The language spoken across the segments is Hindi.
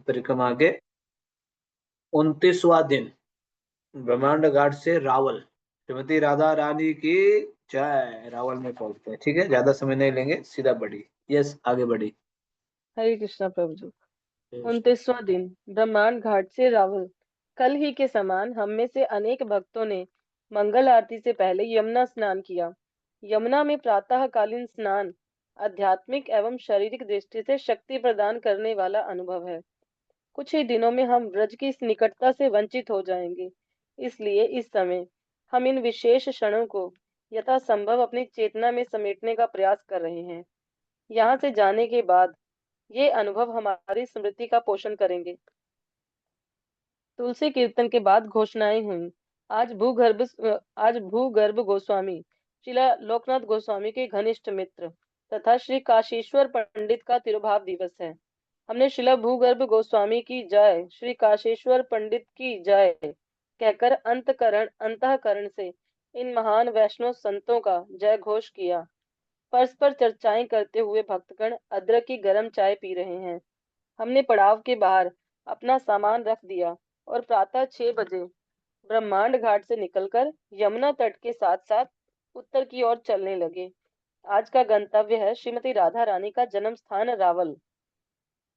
परिक्रमा के 29वां दिन ब्रह्मांड घाट से रावल, श्रीमती राधा रानी की जय। रावल में पहुंचते हैं। ठीक है, ज्यादा समय नहीं लेंगे, सीधा बढ़ी। यस, आगे बढ़ी। हरे कृष्णा प्रभु जी। 29वां दिन ब्रह्मांड घाट से रावल। कल ही के समान हम में से अनेक भक्तों ने मंगल आरती से पहले यमुना स्नान किया। यमुना में प्रातःकालीन स्नान आध्यात्मिक एवं शारीरिक दृष्टि से शक्ति प्रदान करने वाला अनुभव है। कुछ ही दिनों में हम ब्रज की इस निकटता से वंचित हो जाएंगे, इसलिए इस समय हम इन विशेष क्षणों को यथासंभव अपनी चेतना में समेटने का प्रयास कर रहे हैं। यहाँ से जाने के बाद ये अनुभव हमारी स्मृति का पोषण करेंगे। तुलसी कीर्तन के बाद घोषणाएं हुई। आज भूगर्भ गोस्वामी श्रीला लोकनाथ गोस्वामी के घनिष्ठ मित्र तथा श्री काशीश्वर पंडित का तिरुभाव दिवस है। हमने श्रीला भूगर्भ गोस्वामी की जय, श्री काशीश्वर पंडित की जय कहकर अंतःकरण से इन महान वैष्णव संतों का जय घोष किया। परस्पर चर्चाएं करते हुए भक्तगण अदरक की गर्म चाय पी रहे हैं। हमने पड़ाव के बाहर अपना सामान रख दिया और प्रातः 6 बजे ब्रह्मांड घाट से निकलकर यमुना तट के साथ साथ उत्तर की ओर चलने लगे। आज का गंतव्य है श्रीमती राधा रानी का जन्म स्थान रावल,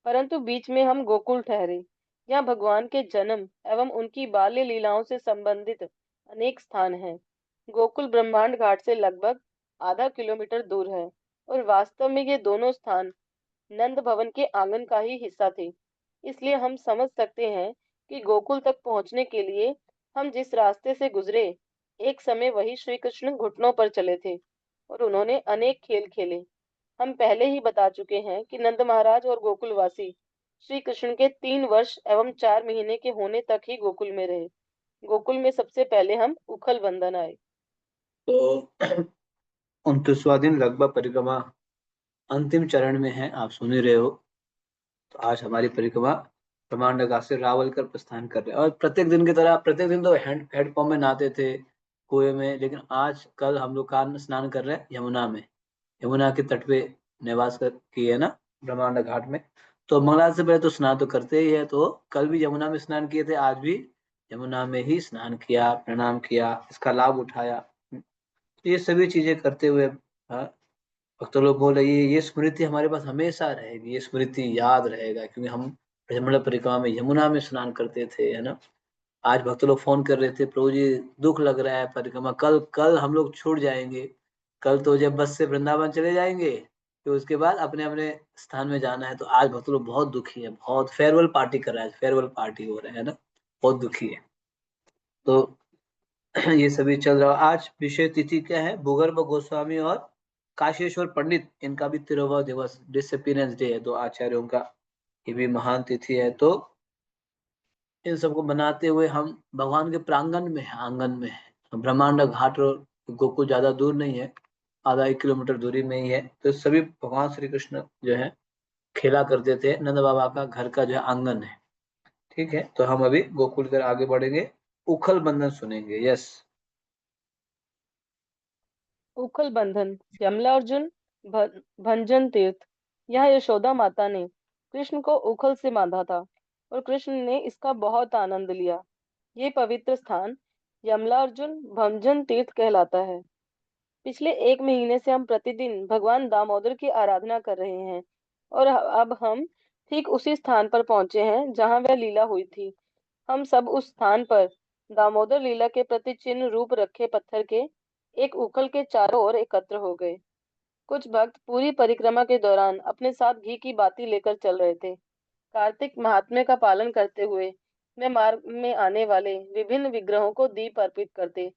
परंतु बीच में हम गोकुल ठहरे। यहाँ भगवान के जन्म एवं उनकी बाल्य लीलाओं से संबंधित अनेक स्थान हैं। गोकुल ब्रह्मांड घाट से लगभग आधा किलोमीटर दूर है और वास्तव में ये दोनों स्थान नंद भवन के आंगन का ही हिस्सा थे। इसलिए हम समझ सकते हैं कि गोकुल तक पहुंचने के लिए हम जिस रास्ते से गुजरे, एक समय वही श्री कृष्ण घुटनों पर चले थे और उन्होंने अनेक खेल खेले। हम पहले ही बता चुके हैं कि नंद महाराज और गोकुलवासी श्री कृष्ण के 3 वर्ष एवं 4 महीने के होने तक ही गोकुल में रहे। गोकुल में सबसे पहले हम उखल बंधन आए। तो 29वां दिन लगभग परिक्रमा अंतिम चरण में है, आप सुन ही रहे हो। तो आज हमारी परिक्रमा ब्रह्मांड घाट से रावल कर प्रस्थान कर रहे हैं। और प्रत्येक दिन की तरह, प्रत्येक दिन तो हेडपंप में नहाते थे, कुएं में, लेकिन आज कल हम लोग का स्नान कर रहे हैं यमुना में। यमुना के तट पे निवास कर किए है ना, ब्रह्मांड घाट में। तो मंगला से पहले तो स्नान तो करते ही है, तो कल भी यमुना में स्नान किए थे, आज भी यमुना में ही स्नान किया, प्रणाम किया, इसका लाभ उठाया। तो ये सभी चीजें करते हुए भक्त लोग बोल रहे ये स्मृति हमारे पास हमेशा रहेगी, ये स्मृति याद रहेगा, क्योंकि हम ब्रह्मण परिक्रमा में यमुना में स्नान करते थे, है ना। आज भक्त लोग फोन कर रहे थे, प्रभु जी दुख लग रहा है, परिक्रमा कल कल हम लोग छूट जाएंगे। कल तो जब बस से वृंदावन चले जाएंगे, तो उसके बाद अपने अपने स्थान में जाना है। तो आज भक्त लोग बहुत दुखी है, बहुत फेयरवेल पार्टी कर रहा है, फेयरवेल पार्टी हो रहा है ना, बहुत दुखी है। तो ये सभी चल रहा है। आज विशेष तिथि क्या है, भूगर्भ गोस्वामी और काशेश्वर पंडित, इनका भी तिरुभाव दिवस, डिसअपीयरेंस डे है, तो आचार्यों का ये भी महान तिथि है। तो इन सबको बनाते हुए हम भगवान के प्रांगण में है, आंगन में है। ब्रह्मांड घाट और गोकुल ज्यादा दूर नहीं है, आधा 1 किलोमीटर दूरी में ही है। तो सभी भगवान श्री कृष्ण जो है खेला करते थे, नंद बाबा का घर का जो है आंगन है। ठीक है, तो हम अभी गोकुल कर आगे बढ़ेंगे, उखल बंधन सुनेंगे। यस। उखल बंधन। यमला अर्जुन भंजन तीर्थ। यहाँ यशोदा माता ने कृष्ण को उखल से बांधा था और कृष्ण ने इसका बहुत आनंद लिया। ये पवित्र स्थान यमला अर्जुन भंजन तीर्थ कहलाता है। पिछले 1 महीने से हम प्रतिदिन भगवान दामोदर की आराधना कर रहे हैं और अब हम ठीक उसी स्थान पर पहुंचे हैं जहां वह लीला हुई थी। हम सब उस स्थान पर दामोदर लीला के प्रति चिन्ह रूप रखे पत्थर के एक उखल के चारों ओर एकत्र हो गए। कुछ भक्त पूरी परिक्रमा के दौरान अपने साथ घी की बाती लेकर चल रहे थे। कार्तिक महात्म्य का पालन करते हुए वे मार्ग में आने वाले विभिन्न विग्रहों को दीप अर्पित करते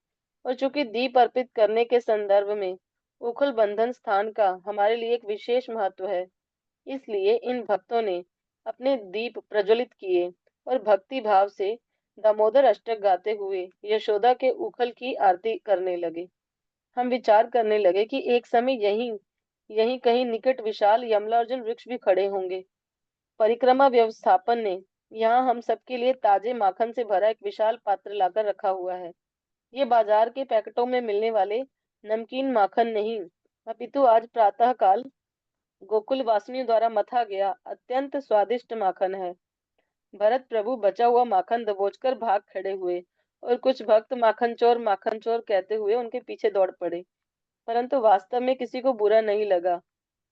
और चूंकि दीप अर्पित करने के संदर्भ में उखल बंधन स्थान का हमारे लिए एक विशेष महत्व है, इसलिए इन भक्तों ने अपने दीप प्रज्वलित किए और भक्ति भाव से दामोदर अष्टक गाते हुए यशोदा के उखल की आरती करने लगे। हम विचार करने लगे कि एक समय यहीं यहीं कहीं निकट विशाल यमलार्जुन वृक्ष भी खड़े होंगे। परिक्रमा व्यवस्थापन ने यहाँ हम सबके लिए ताजे माखन से भरा एक विशाल पात्र लाकर रखा हुआ है। ये बाजार के पैकेटों में मिलने वाले नमकीन माखन नहीं, अपितु आज प्रातः काल गोकुल वासिनियों द्वारा मथा गया अत्यंत स्वादिष्ट माखन है। भरत प्रभु बचा हुआ माखन दबोचकर भाग खड़े हुए और कुछ भक्त माखन चोर कहते हुए उनके पीछे दौड़ पड़े। परंतु वास्तव में किसी को बुरा नहीं लगा।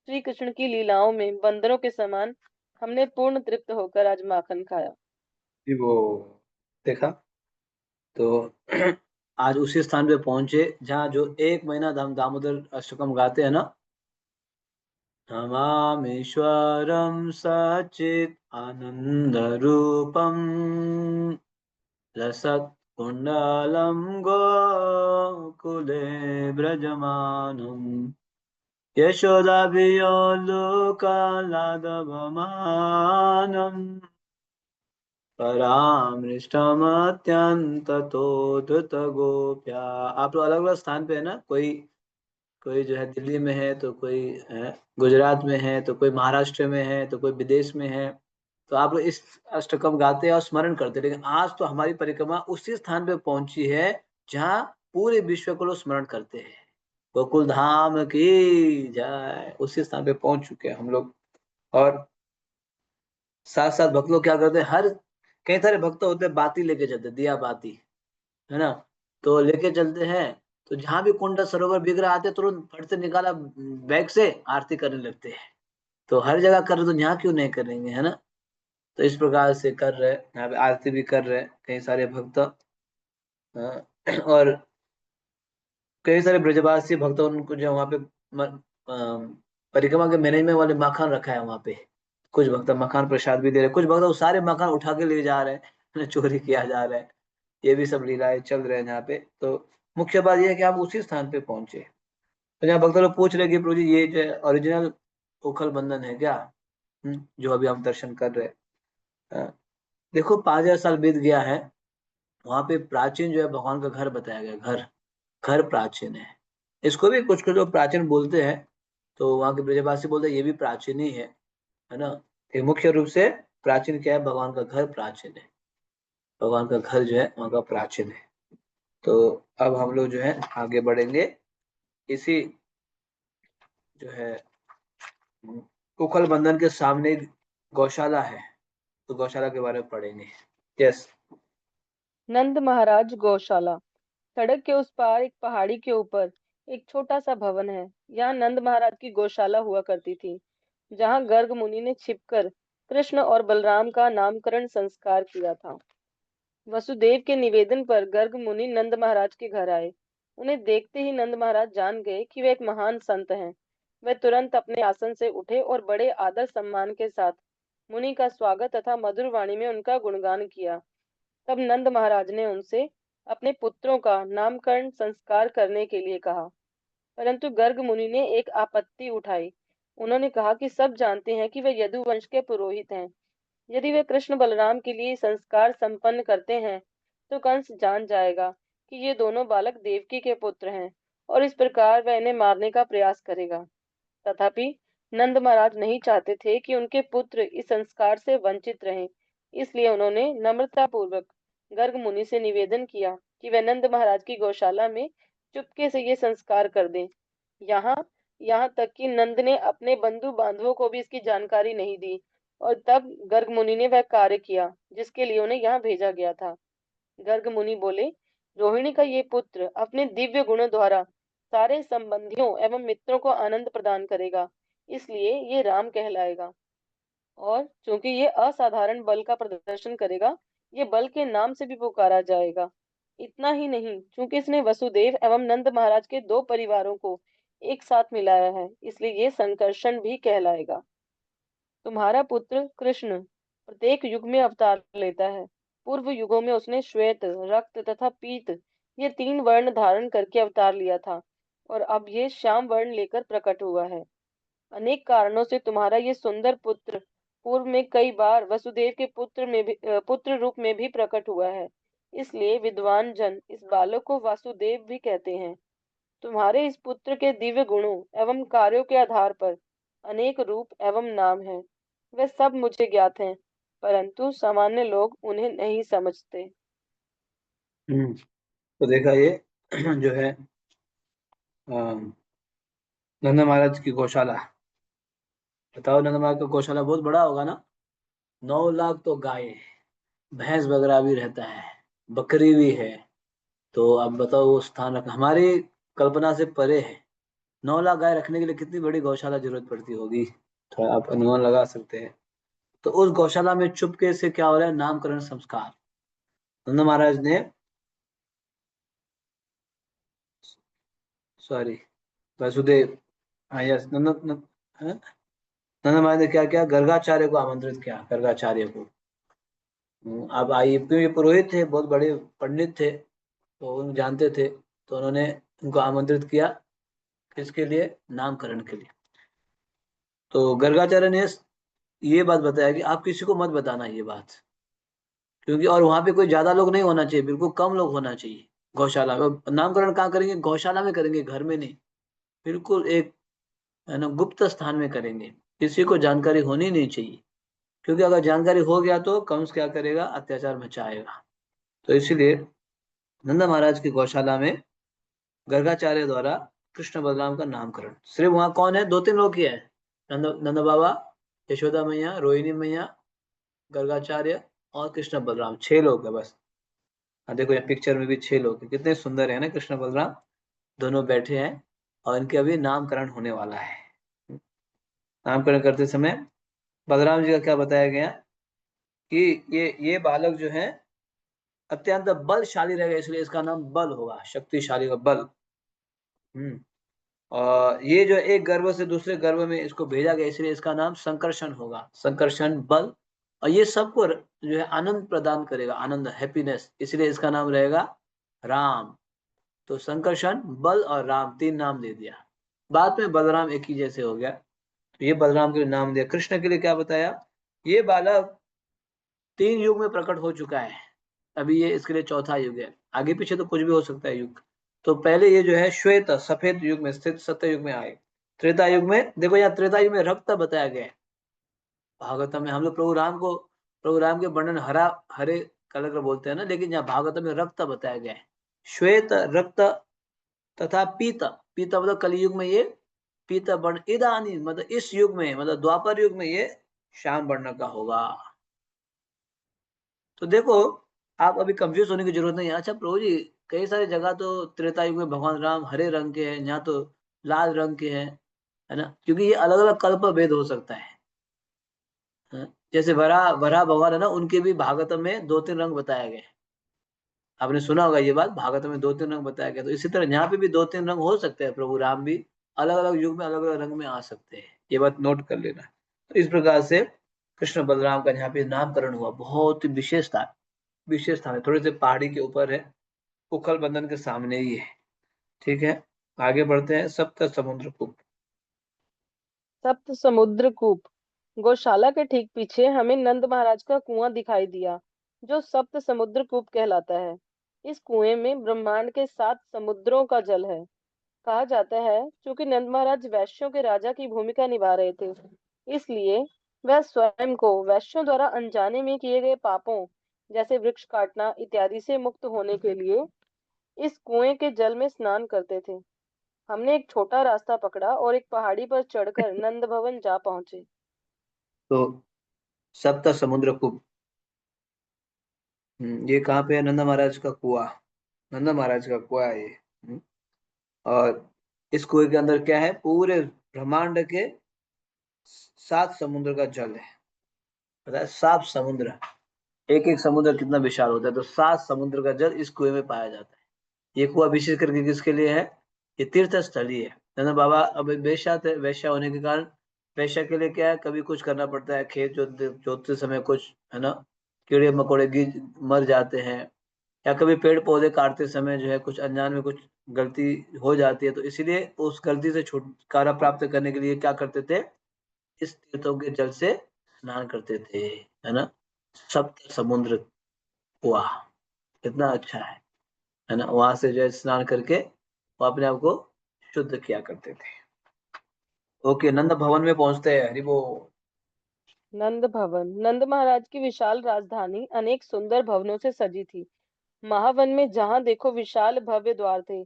श्री कृष्ण की लीलाओं में बंदरों के समान हमने पूर्ण तृप्त होकर आज माखन खाया। कि वो देखा तो आज उसी स्थान पे पहुंचे जहाँ जो एक महीना हम दामोदर अष्टकम गाते हैं ना, नमामीश्वरं सच्चित् आनंद रूपम रसत्कुण्डलं गोकुले व्रजमानम् यशोदाभियोलोकलादवमानम् परामृष्टमत्यन्ततो धृतगोप्या। आप लोग अलग अलग स्थान पे है ना, कोई कोई जो है दिल्ली में है, तो कोई गुजरात में है, तो कोई महाराष्ट्र में है, तो कोई विदेश में है। तो आप लोग इस अष्टकम गाते हैं और स्मरण करते हैं, लेकिन आज तो हमारी परिक्रमा उसी स्थान पे पहुंची है जहाँ पूरे विश्व को लोग स्मरण करते हैं। गोकुल धाम की जय, उसी स्थान पे पहुंच चुके हैं हम लोग। और साथ साथ भक्त लोग क्या करते हैं, हर कई सारे भक्त होते हैं बाती लेके चलते हैं, दिया बाती, है ना, तो लेके चलते हैं। तो जहां भी कुंड सरोवर बिक रहा आते तुरंत फट से निकाला बैग से आरती करने लगते हैं। तो हर जगह कर रहे तो यहाँ क्यों नहीं करेंगे, है ना। तो इस प्रकार से कर रहे हैं, यहाँ पे आरती भी कर रहे हैं कई सारे भक्त। और कई सारे ब्रजवासी भक्त उनको जो वहाँ पे परिक्रमा के मैनेजमेंट वाले मकान रखा है वहाँ पे। कुछ भक्त मकान प्रसाद भी दे रहे हैं, कुछ भक्त वो सारे मकान उठा के ले जा रहे हैं चोरी किया जा रहा है। ये भी सब लीलाएं चल रहे हैं यहाँ पे। तो मुख्य बात यह है कि आप उसी स्थान पे पहुंचे। तो यहाँ भक्त लोग पूछ रहे हैं कि प्रभु जी ये जो ओरिजिनल उखल बंधन है क्या, जो अभी हम दर्शन कर रहे हैं। देखो 5,000 साल बीत गया है, वहां पे प्राचीन जो है भगवान का घर बताया गया, घर, घर प्राचीन है। इसको भी कुछ कुछ लोग प्राचीन बोलते हैं, तो वहाँ के ब्रजवासी बोलते हैं ये भी प्राचीन ही है ना। ये मुख्य रूप से प्राचीन क्या है, भगवान का घर प्राचीन है। भगवान का घर जो है वहाँ का प्राचीन है। तो अब हम लोग जो है आगे बढ़ेंगे, इसी जो है उखल बंधन के सामने एक गौशाला है, तो गौशाला के बारे में पढ़ेंगे। यस। नंद महाराज गौशाला। सड़क के उस पार एक पहाड़ी के ऊपर एक छोटा सा भवन है। यहाँ नंद महाराज की गौशाला हुआ करती थी, जहाँ गर्ग मुनि ने छिपकर कृष्ण और बलराम का नामकरण संस्कार किया था। वसुदेव के निवेदन पर गर्ग मुनि नंद महाराज के घर आए। उन्हें देखते ही नंद महाराज जान गए कि वे एक महान संत हैं। वे तुरंत अपने आसन से उठे और बड़े आदर सम्मान के साथ मुनि का स्वागत तथा मधुर वाणी में उनका गुणगान किया। तब नंद महाराज ने उनसे अपने पुत्रों का नामकरण संस्कार करने के लिए कहा, परंतु गर्ग मुनि ने एक आपत्ति उठाई। उन्होंने कहा कि सब जानते हैं कि वे यदु वंश के पुरोहित हैं। यदि वे कृष्ण बलराम के लिए संस्कार संपन्न करते हैं, तो कंस जान जाएगा कि ये दोनों बालक देवकी के पुत्र हैं और इस प्रकार वह इन्हें मारने का प्रयास करेगा। तथापि नंद महाराज नहीं चाहते थे कि उनके पुत्र इस संस्कार से वंचित रहें। इसलिए उन्होंने नम्रता पूर्वक गर्ग मुनि से निवेदन किया कि वे नंद महाराज की गौशाला में चुपके से ये संस्कार कर दें। यहाँ यहाँ तक कि नंद ने अपने बंधु बांधवों को भी इसकी जानकारी नहीं दी, और तब गर्ग मुनि ने वह कार्य किया जिसके लिए उन्हें यहाँ भेजा गया था। गर्ग मुनि बोले, रोहिणी का ये पुत्र अपने दिव्य गुणों द्वारा सारे संबंधियों एवं मित्रों को आनंद प्रदान करेगा, इसलिए ये राम कहलाएगा। और चूंकि ये असाधारण बल का प्रदर्शन करेगा, ये बल के नाम से भी पुकारा जाएगा। इतना ही नहीं, चूंकि इसने वसुदेव एवं नंद महाराज के दो परिवारों को एक साथ मिलाया है, इसलिए ये संकर्षण भी कहलाएगा। तुम्हारा पुत्र कृष्ण प्रत्येक युग में अवतार लेता है। पूर्व युगों में उसने श्वेत, रक्त तथा पीत ये तीन वर्ण धारण करके अवतार लिया था, और अब ये श्याम वर्ण लेकर प्रकट हुआ है। अनेक कारणों से तुम्हारा ये सुंदर पुत्र पूर्व में कई बार वसुदेव के पुत्र रूप में भी प्रकट हुआ है। इसलिए विद्वान जन इस बालक को वासुदेव भी कहते हैं। तुम्हारे इस पुत्र के दिव्य गुणों एवं कार्यों के आधार पर अनेक रूप एवं नाम हैं। वे सब मुझे ज्ञात हैं, परंतु सामान्य लोग उन्हें नहीं समझते। तो देखा ये जो है नंद महाराज की गौशाला। बताओ, नंद महाराज का गौशाला बहुत बड़ा होगा ना। 9 लाख तो गाय है, भैंस वगैरह भी रहता है, बकरी भी है। तो अब बताओ वो स्थान हमारी कल्पना से परे है। 9 लाख गाय रखने के लिए कितनी बड़ी गौशाला जरूरत पड़ती होगी, थोड़ा आप अनुमान लगा सकते हैं। तो उस गौशाला में चुपके से क्या हो रहा है, नामकरण संस्कार। नंद महाराज ने, सॉरी, वसुदेव, हाँ यस, हाँ? नंद महाराज ने क्या किया, गर्गाचार्य को आमंत्रित किया, गर्गाचार्य को। अब आइए, क्योंकि ये पुरोहित थे, बहुत बड़े पंडित थे, तो उन जानते थे, तो उन्होंने उनको आमंत्रित किया। किसके लिए, नामकरण के लिए। तो गर्गाचार्य ने ये बात बताया कि आप किसी को मत बताना ये बात, क्योंकि और वहां पे कोई ज्यादा लोग नहीं होना चाहिए, बिल्कुल कम लोग होना चाहिए। गौशाला में नामकरण कहाँ करेंगे, गौशाला में करेंगे, घर में नहीं। बिल्कुल एक, है ना, गुप्त स्थान में करेंगे, किसी को जानकारी होनी नहीं चाहिए। क्योंकि अगर जानकारी हो गया तो कंस क्या करेगा, अत्याचार मचाएगा। तो इसीलिए नंदा महाराज की गौशाला में गर्गाचार्य द्वारा कृष्ण बलराम का नामकरण। सिर्फ वहां कौन है, 2-3 लोग ही है। नंद बाबा, यशोदा मैया, रोहिणी मैया, गर्गाचार्य और कृष्ण बलराम, 6 लोग है बस। देखो ये पिक्चर में भी 6 लोग हैं, कितने सुंदर है ना कृष्ण बलराम, दोनों बैठे हैं। और इनके अभी नामकरण होने वाला है। नामकरण करते समय बलराम जी का क्या बताया गया कि ये बालक जो है अत्यंत बलशाली रहेगा, इसलिए इसका नाम बल होगा, शक्तिशाली का बल। हम्म और ये जो एक गर्भ से दूसरे गर्भ में इसको भेजा गया, इसलिए इसका नाम संकर्षण होगा, संकर्षण बल। और ये सबको जो है आनंद प्रदान करेगा, आनंद, हैप्पीनेस, इसलिए इसका नाम रहेगा राम। तो संकर्षण, बल और राम, 3 नाम दे दिया। बाद में बलराम एक ही जैसे हो गया, तो ये बलराम के लिए नाम दिया। कृष्ण के लिए क्या बताया, ये बालक 3 युग में प्रकट हो चुका है, अभी ये इसके लिए चौथा युग है। आगे पीछे तो कुछ भी हो सकता है युग। तो पहले ये जो है श्वेत सफेद युग में स्थित, सत्य युग में आए। त्रेता युग में देखो, यहाँ त्रेता युग में रक्त बताया गया है। भागवतम में हम लोग प्रभु राम के वर्णन हरा, हरे कलर का बोलते हैं ना, लेकिन यहाँ भागवतम में रक्त बताया गया है। श्वेत, रक्त तथा पीत। पीत मतलब कलयुग में ये पीत वर्ण, इदानी मतलब इस युग में, मतलब द्वापर युग में ये श्याम वर्ण का होगा। तो देखो, आप अभी कंफ्यूज होने की जरूरत नहीं है। अच्छा प्रभु जी, कई सारी जगह तो त्रेता युग में भगवान राम हरे रंग के हैं, यहाँ तो लाल रंग के हैं, है ना, क्योंकि ये अलग अलग कल्प भेद हो सकता है। हाँ? जैसे वरा वरा भगवान है ना, उनके भी भागवत में 2-3 रंग बताए गए। आपने सुना होगा ये बात, भागवत में 2-3 रंग बताया गया। तो इसी तरह यहाँ पे भी 2-3 रंग हो सकते हैं, प्रभु राम भी अलग अलग युग में अलग अलग रंग में आ सकते हैं, ये बात नोट कर लेना। तो इस प्रकार से कृष्ण बलराम का यहाँ पे नामकरण हुआ, बहुत ही विशेष स्थान है, थोड़े से पहाड़ी के ऊपर है, उखल बंधन के सामने ही है। ठीक है, आगे बढ़ते हैं। सप्त समुद्र कूप। सप्त समुद्र कूप। गौशाला के ठीक पीछे हमें नंद महाराज का कुआं दिखाई दिया, जो सप्त समुद्र कूप कहलाता है। इस कुएं में ब्रह्मांड के 7 समुद्रों का जल है। कहा जाता है क्योंकि नंद महाराज वैश्यों के राजा की भूमिका निभा रहे थे, इसलिए वह स्वयं को वैश्यों द्वारा अनजाने में किए गए पापों, जैसे वृक्ष काटना इत्यादि से मुक्त होने के लिए इस कुएं के जल में स्नान करते थे। हमने एक छोटा रास्ता पकड़ा और एक पहाड़ी पर चढ़कर नंद भवन जा पहुंचे। तो सप्त समुद्र कूप, ये कहाँ पे है, नंदा महाराज का कुआं। नंदा महाराज का कुआं है ये। और इस कुएं के अंदर क्या है, पूरे ब्रह्मांड के 7 समुद्र का जल है। पता है, 7 समुद्र, एक एक समुद्र कितना विशाल होता है, तो 7 समुद्र का जल इस कुएं में पाया जाता है। ये कुआं विशेष करके किसके लिए है, ये तीर्थ स्थली है। नंद बाबा अब वैश्या थे, वैश्या होने के कारण वैश्या के लिए क्या है, कभी कुछ करना पड़ता है, खेत जोतते समय कुछ, है ना, कीड़े मकोड़े मर जाते हैं, या कभी पेड़ पौधे काटते समय जो है कुछ अनजान में कुछ गलती हो जाती है, तो इसीलिए उस गलती से छुटकारा प्राप्त करने के लिए क्या करते थे, इस तीर्थों के जल से स्नान करते थे, है ना। सप्त समुद्र कुआ कितना अच्छा है ना, वहां से जो है स्नान करके वो अपने आप को शुद्ध किया करते थे। ओके, नंद भवन में पहुंचते हैं, हरिबो। नंद भवन। नंद महाराज की विशाल राजधानी अनेक सुंदर भवनों से सजी थी। महावन में जहां देखो विशाल भव्य द्वार थे।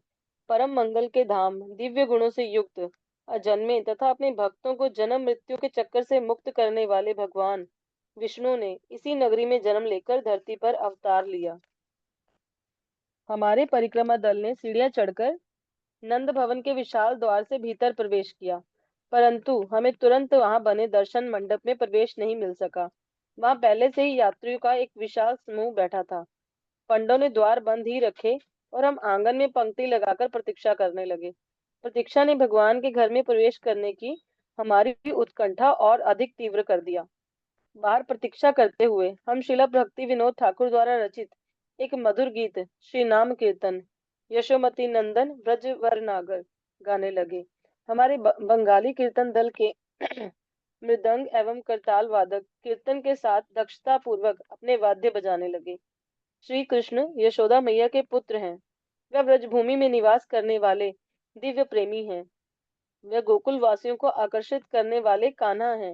परम मंगल के धाम, दिव्य गुणों से युक्त, अजन्मे तथा अपने भक्तों को जन्म मृत्यु के चक्कर से मुक्त करने वाले भगवान विष्णु ने इसी नगरी में जन्म लेकर धरती पर अवतार लिया। हमारे परिक्रमा दल ने सीढ़ियां चढ़कर नंद भवन के विशाल द्वार से भीतर प्रवेश किया, परंतु हमें तुरंत वहां बने दर्शन मंडप में प्रवेश नहीं मिल सका। वहां पहले से ही यात्रियों का एक विशाल समूह बैठा था। पंडों ने द्वार बंद ही रखे और हम आंगन में पंक्ति लगाकर प्रतीक्षा करने लगे। प्रतीक्षा ने भगवान के घर में प्रवेश करने की हमारी उत्कंठा और अधिक तीव्र कर दिया। बाहर प्रतीक्षा करते हुए हम शिला भक्ति विनोद ठाकुर द्वारा रचित एक मधुर गीत श्री नाम कीर्तन यशोमती नंदन ब्रजवर नागर गाने लगे। हमारे बंगाली कीर्तन दल के मृदंग एवं करताल वादक कीर्तन के साथ दक्षता पूर्वक अपने वाद्य बजाने लगे। श्री कृष्ण यशोदा मैया के पुत्र हैं। वह ब्रजभूमि में निवास करने वाले दिव्य प्रेमी हैं। वह गोकुल वासियों को आकर्षित करने वाले कान्हा हैं।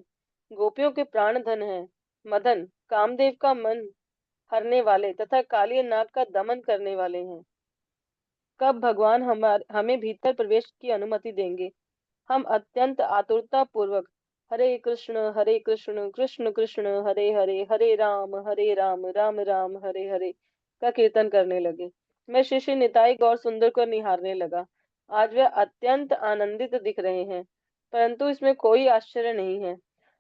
गोपियों के प्राण धन हैं। मदन कामदेव का मन हरने वाले तथा कालिय नाग का दमन करने वाले हैं। कब भगवान हमें भीतर प्रवेश की अनुमति देंगे? हम अत्यंत आतुरता पूर्वक हरे कृष्ण कृष्ण कृष्ण हरे हरे हरे राम राम राम हरे हरे का कीर्तन करने लगे। मैं श्री श्री निताई गौर सुंदर को निहारने लगा। आज वे अत्यंत आनंदित दिख रहे हैं, परंतु इसमें कोई आश्चर्य नहीं है।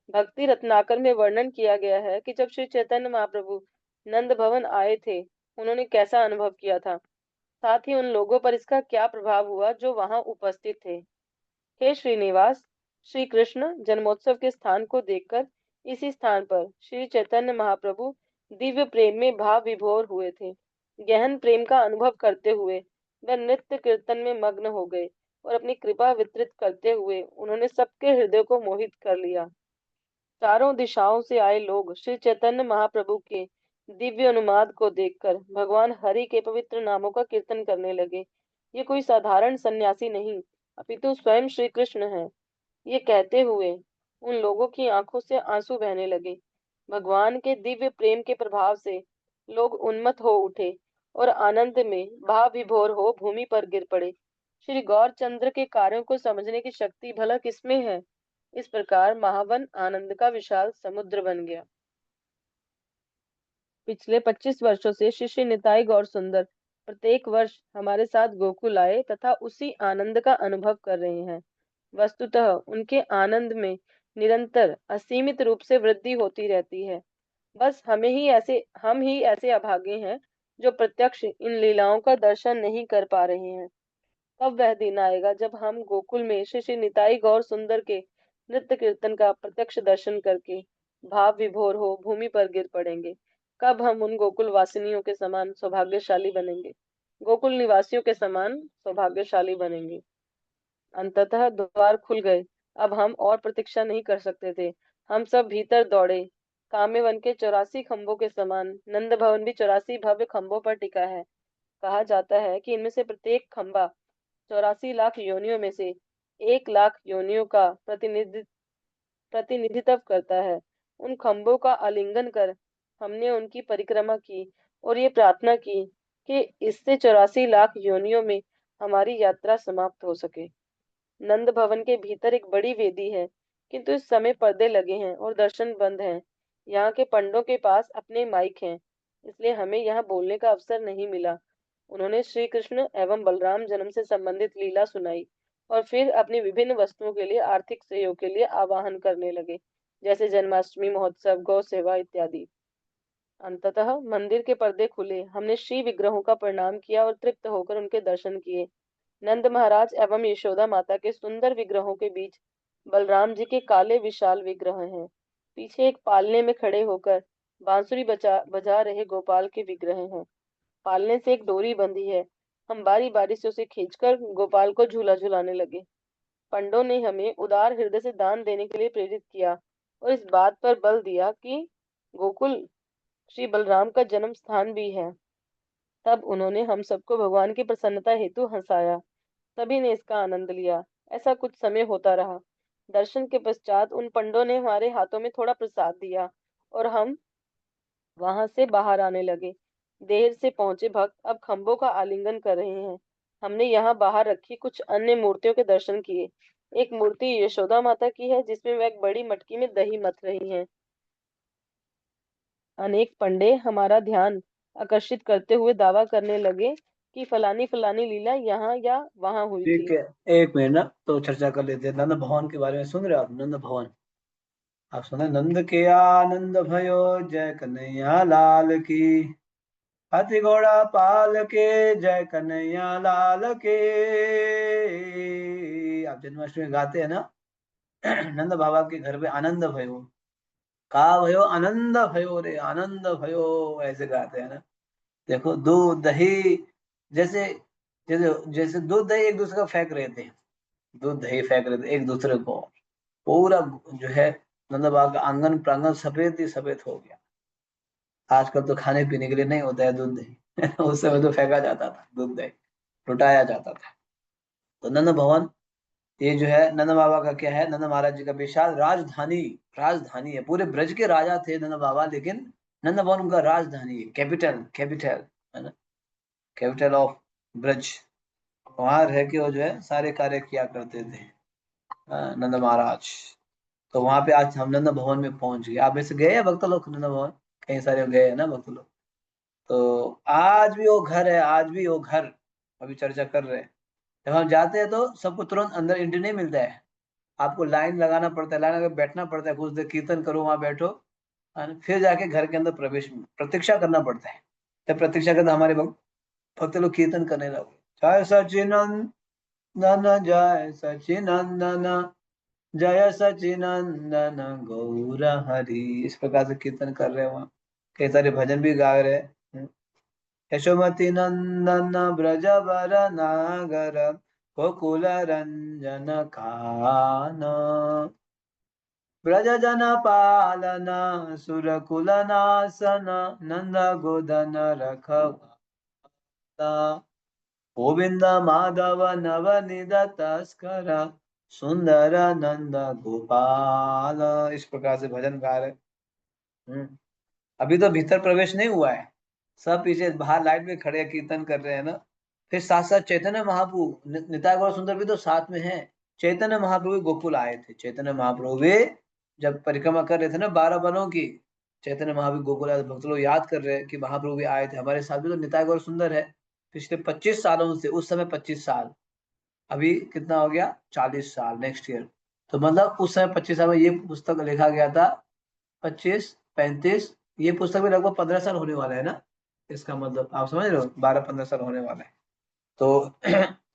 भक्ति रत्नाकर में वर्णन किया गया है कि जब श्री चैतन्य महाप्रभु नंद भवन आए थे, उन्होंने कैसा अनुभव किया था, साथ ही उन लोगों पर इसका क्या प्रभाव हुआ जो वहां उपस्थित थे। हे श्रीनिवास, श्री कृष्ण जन्मोत्सव के स्थान को देखकर इसी स्थान पर श्री चैतन्य महाप्रभु दिव्य प्रेम में भाव विभोर हुए थे। गहन प्रेम का अनुभव करते हुए वह नृत्य कीर्तन में मग्न हो गए और अपनी कृपा वितरित करते हुए उन्होंने सबके हृदय को मोहित कर लिया। चारों दिशाओं से आए लोग श्री चैतन्य महाप्रभु के दिव्य अनुवाद को देखकर भगवान हरि के पवित्र नामों का कीर्तन करने लगे। ये कोई साधारण सन्यासी नहीं, अपितु स्वयं श्री कृष्ण है। ये कहते हुए उन लोगों की आंखों से आंसू बहने लगे। भगवान के दिव्य प्रेम के प्रभाव से लोग उन्मत्त हो उठे और आनंद में भाव विभोर हो भूमि पर गिर पड़े। श्री गौरचंद्र के कार्यों को समझने की शक्ति भला किसमें है? इस प्रकार महावन आनंद का विशाल समुद्र बन गया। पिछले 25 वर्षों से शिष्य निताई गौर सुंदर प्रत्येक वर्ष हमारे साथ गोकुल आए तथा उसी आनंद का अनुभव कर रहे हैं। वस्तुतः उनके आनंद में निरंतर असीमित रूप से वृद्धि होती रहती है। बस हम ही ऐसे अभागे हैं जो प्रत्यक्ष इन लीलाओं का दर्शन नहीं कर पा रहे हैं। कब वह दिन आएगा जब हम गोकुल में श्री श्री निताई गौर सुंदर के नृत्य कीर्तन का प्रत्यक्ष दर्शन करके भाव विभोर हो भूमि पर गिर पड़ेंगे? कब हम उन गोकुल वासिनियों के समान सौभाग्यशाली बनेंगे, गोकुल निवासियों के समान सौभाग्यशाली बनेंगे? अंततः द्वार खुल गए। अब हम और प्रतीक्षा नहीं कर सकते थे। हम सब भीतर दौड़े। काम्यवन के 84 खंभों के समान नंद भवन भी 84 भव्य खंभों पर टिका है। कहा जाता है कि इनमें से प्रत्येक खंभा 84 लाख योनियों में से 1 लाख योनियों का प्रतिनिधित्व करता है। उन खंभों का आलिंगन कर हमने उनकी परिक्रमा की और ये प्रार्थना की कि इससे 84 लाख योनियों में हमारी यात्रा समाप्त हो सके। नंद भवन के भीतर एक बड़ी वेदी है, किंतु इस समय पर्दे लगे हैं और दर्शन बंद हैं। यहाँ के पंडों के पास अपने माइक हैं, इसलिए हमें यहाँ बोलने का अवसर नहीं मिला। उन्होंने श्री कृष्ण एवं बलराम जन्म से संबंधित लीला सुनाई और फिर अपनी विभिन्न वस्तुओं के लिए आर्थिक सहयोग के लिए आवाहन करने लगे, जैसे जन्माष्टमी महोत्सव, गौ सेवा इत्यादि। अंततः मंदिर के पर्दे खुले। हमने श्री विग्रहों का प्रणाम किया और तृप्त होकर उनके दर्शन किए। नंद महाराज एवं यशोदा माता के सुंदर विग्रहों के बीच बलराम जी के काले विशाल विग्रह हैं। पीछे एक पालने में खड़े होकर बांसुरी बजा बजा रहे गोपाल के विग्रह हैं। पालने से एक डोरी बंधी है। हम बारी बारी से उसे खींचकर गोपाल को झूला झुलाने लगे। पंडों ने हमें उदार हृदय से दान देने के लिए प्रेरित किया और इस बात पर बल दिया कि गोकुल श्री बलराम का जन्म स्थान भी है। तब उन्होंने हम सबको भगवान की प्रसन्नता हेतु हंसाया। सभी ने इसका आनंद लिया। ऐसा कुछ समय होता रहा। दर्शन के पश्चात उन पंडों ने हमारे हाथों में थोड़ा प्रसाद दिया और हम वहां से बाहर आने लगे। देर से पहुंचे भक्त अब खंभों का आलिंगन कर रहे हैं। हमने यहाँ बाहर रखी कुछ अन्य मूर्तियों के दर्शन किए। एक मूर्ति यशोदा माता की है, जिसमें वह एक बड़ी मटकी में दही मथ रही हैं। अनेक पंडे हमारा ध्यान आकर्षित करते हुए दावा करने लगे कि फलानी फलानी लीला यहाँ या वहां हुई ठीक थी। है, एक मिनट ना तो चर्चा कर लेते हैं। नंद भवन के बारे में सुन रहे हो आप? नंद भवन आप सुने? नंद के आनंद भयो, जय कन्हैया लाल की। हाथी घोड़ा पाल के, जय कन्हैया लाल के। आप जन्माष्टमी में गाते हैं ना। नंद बाबा के घर पे आनंद भयो, का भयो आनंद भयो रे, आनंद भयो, ऐसे गाते हैं ना। देखो दूध दही, जैसे जैसे जैसे दूध दही एक दूसरे का फेंक रहे थे, दूध दही फेंक रहे थे एक दूसरे को। पूरा जो है नंद बाबा का आंगन प्रांगण सफेद ही सफेद हो गया। आजकल तो खाने पीने के लिए नहीं होता है दूध दही। उस समय तो फेंका जाता था दूध दही, लुटाया जाता था। तो नंद भवन, ये जो है नंद बाबा का क्या है, नंद महाराज जी का विशाल राजधानी, राजधानी है। पूरे ब्रज के राजा थे नंद बाबा, लेकिन नंद भवन उनका राजधानी है, कैपिटल, कैपिटल है ना, कैपिटल ऑफ ब्रज। वहां रह के वो जो है सारे कार्य किया करते थे, नंद महाराज। तो वहां पे आज हम नंद भवन में पहुंच गए। आप ऐसे गए हैं भक्त लोग नंद भवन? कई सारे गए हैं ना भक्त लोग। तो आज भी वो घर है, आज भी वो घर अभी चर्चा कर रहे हैं। जब हम जाते हैं तो सबको तुरंत अंदर एंट्री नहीं मिलता है, आपको लाइन लगाना पड़ता है, लाइन लगा बैठना पड़ता है, कुछ देर कीर्तन करो, वहां बैठो, और फिर जाके घर के अंदर प्रवेश, प्रतीक्षा करना पड़ता है। जब प्रतीक्षा करते हमारे भक्त लोग कीर्तन करने लगे, जय सचिनंदन, जय सचिनंदन, जय सचिनंदन गौर हरि, इस प्रकार से कीर्तन कर रहे हैं वहाँ। कई सारे भजन भी गा रहे हैं। यशोमती नंदन ब्रज बर नागर, गोकुल रंजन कान, ब्रज जन पालन सुर कुल नासन, नंद गोदन रखवाला, गोविंद माधव नवनिध तस्कर, सुंदर नंद गोपाल, इस प्रकार से भजन गा रहे। हम्म। अभी तो भीतर प्रवेश नहीं हुआ है, सब पीछे बाहर लाइट में खड़े हैं, कीर्तन कर रहे हैं ना। फिर साथ साथ चैतन्य महाप्रभु, निताई गौर सुंदर भी तो साथ में है। चैतन्य महाप्रभु भी गोकुल आए थे, चैतन्य महाप्रभु भी जब परिक्रमा कर रहे थे ना 12 वनों की, चैतन्य महाप्रभु गोकुल आए थे। भक्त लोग याद कर रहे हैं कि महाप्रभु भी आए थे हमारे साथ भी। तो निताई गौर सुंदर है पिछले 25 सालों से, उस समय 25 साल, अभी कितना हो गया, 40 साल नेक्स्ट ईयर। तो मतलब उस समय 25 साल में ये पुस्तक लिखा गया था, 25, 35, ये पुस्तक में लगभग 15 साल होने वाला है ना। इसका मतलब आप समझ रहे हो, 12-15 साल होने वाला है। तो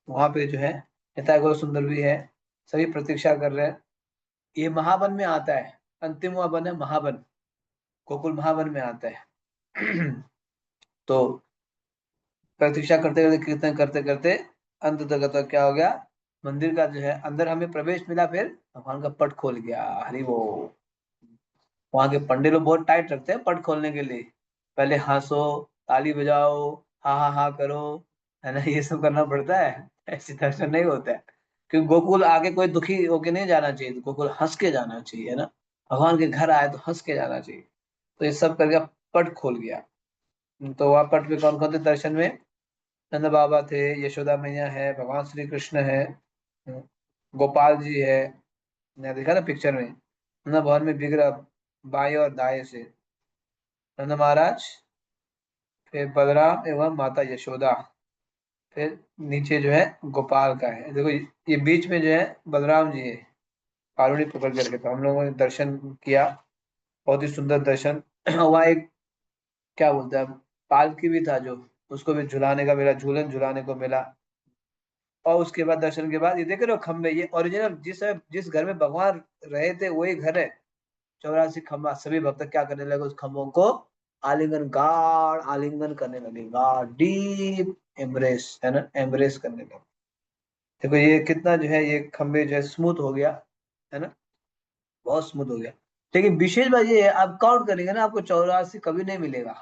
वहां पे जो है निताई गौर सुंदर भी है, सभी प्रतीक्षा कर रहे हैं। ये महावन में आता है, अंतिम वन है महावन, गोकुल महावन में आता है। तो प्रतीक्षा करते करते कीर्तन करते करते अंत तक तो क्या हो गया, मंदिर का जो है अंदर हमें प्रवेश मिला, फिर भगवान का पट खोल गया, हरि वो। वहां के पंडित लोग बहुत टाइट रखते हैं पट खोलने के लिए। पहले हंसो, ताली बजाओ, हा हा हा करो, है ना, ये सब करना पड़ता है। ऐसे दर्शन नहीं होता है, क्योंकि गोकुल आगे कोई दुखी होके नहीं जाना चाहिए, गोकुल हंस के जाना चाहिए, है ना। भगवान के घर आए तो हंस के जाना चाहिए। तो ये सब करके पट खोल गया। तो वहाँ पट पे कौन कौन थे दर्शन में? नंद बाबा थे, यशोदा मैया है, भगवान श्री कृष्ण है, गोपाल जी है। ने देखा ना पिक्चर में, नंद भवन में विग्रह बाएं और दाएं से नंद महाराज, फिर बलराम एवं माता यशोदा, फिर नीचे जो है गोपाल का है। देखो ये बीच में जो है बलराम जी है, पालुड़ी पकड़ करके। तो हम लोगों ने दर्शन किया, बहुत ही सुंदर दर्शन। वहाँ एक क्या बोलते हैं, पालकी भी था जो, उसको भी झुलाने का मिला, झूलन झुलाने को मिला। और उसके बाद दर्शन के बाद ये देख रहे हो खम्भे, ये ओरिजिनल जिस घर में भगवान रहे थे वही घर है। 84 खम्भा, सभी भक्त क्या करने लगे, उस खम्भों को आलिंगन, गाढ़ आलिंगन करने लगे, गाढ़ डीप एम्ब्रेस, है ना, एम्ब्रेस करने लगे। देखो ये कितना जो है, ये खम्भे जो है स्मूथ हो गया, है ना, बहुत स्मूथ हो गया। लेकिन विशेष बात ये है, आप काउंट करेंगे ना आपको 84 कभी नहीं मिलेगा।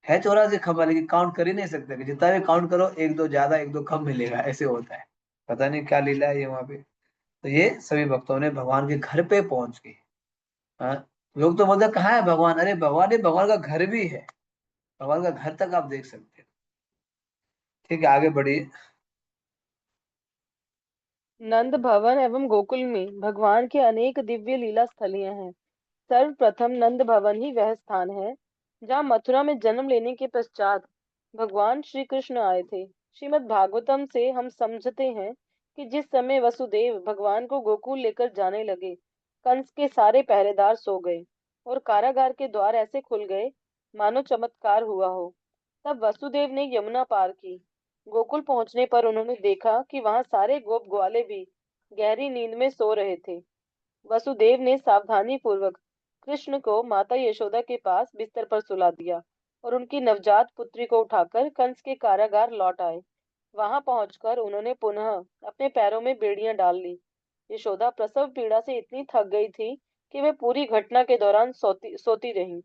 है 84 खम्भा, लेकिन काउंट कर ही नहीं सकते, कि जितना भी काउंट करो एक दो ज्यादा एक दो कम मिलेगा, ऐसे होता है। पता नहीं क्या लीला है ये वहां पे। तो ये सभी भक्तों ने भगवान के घर पे पहुंच गए। हाँ, लोग तो बोलते हैं, कहाँ है भगवान? अरे भगवान, ये भगवान का घर भी है, भगवान का घर तक आप देख सकते हैं। ठीक है, आगे बढ़िए। नंद भवन एवं गोकुल में भगवान के अनेक दिव्य लीला स्थलियां हैं। सर्वप्रथम नंद भवन ही वह स्थान है जहाँ मथुरा में जन्म लेने के पश्चात भगवान श्री कृष्ण आए थे। श्रीमद् भागवतम से हम समझते हैं कि जिस समय वसुदेव भगवान को गोकुल लेकर जाने लगे, कंस के सारे पहरेदार सो गए और कारागार के द्वार ऐसे खुल गए मानो चमत्कार हुआ हो। तब वसुदेव ने यमुना पार की। गोकुल पहुंचने पर उन्होंने देखा कि वहां सारे गोप ग्वाले भी गहरी नींद में सो रहे थे। वसुदेव ने सावधानी पूर्वक कृष्ण को माता यशोदा के पास बिस्तर पर सुला दिया और उनकी नवजात पुत्री को उठाकर कंस के कारागार लौट आए। वहां पहुंचकर उन्होंने पुनः अपने पैरों में बेड़ियां डाल ली। यशोदा प्रसव पीड़ा से इतनी थक गई थी कि वे पूरी घटना के दौरान सोती रहीं।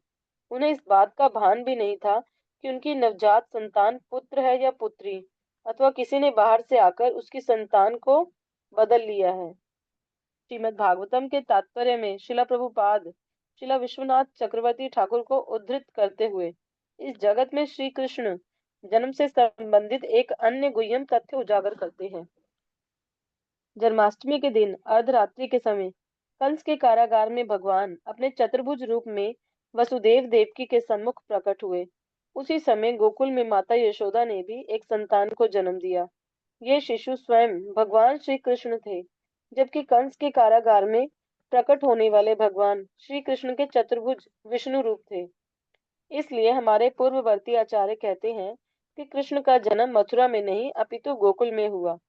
उन्हें इस बात का भान भी नहीं था कि उनकी नवजात संतान पुत्र है या पुत्री, अथवा किसी ने बाहर से आकर उसकी संतान को बदल लिया है। श्रीमद् भागवतम के तात्पर्य में शिला प्रभुपाद शिला विश्वनाथ चक्रवर्ती ठाकुर को उद्धृत करते हुए इस जगत में श्री कृष्ण जन्म से संबंधित एक अन्य गुह्यम तथ्य उजागर करते हैं। जन्माष्टमी के दिन अर्धरात्रि के समय कंस के कारागार में भगवान अपने चतुर्भुज रूप में वसुदेव देवकी के सम्मुख प्रकट हुए। उसी समय गोकुल में माता यशोदा ने भी एक संतान को जन्म दिया। ये शिशु स्वयं भगवान श्री कृष्ण थे, जबकि कंस के कारागार में प्रकट होने वाले भगवान श्री कृष्ण के चतुर्भुज विष्णु रूप थे। इसलिए हमारे पूर्ववर्ती आचार्य कहते हैं कि कृष्ण का जन्म मथुरा में नहीं अपितु गोकुल में हुआ।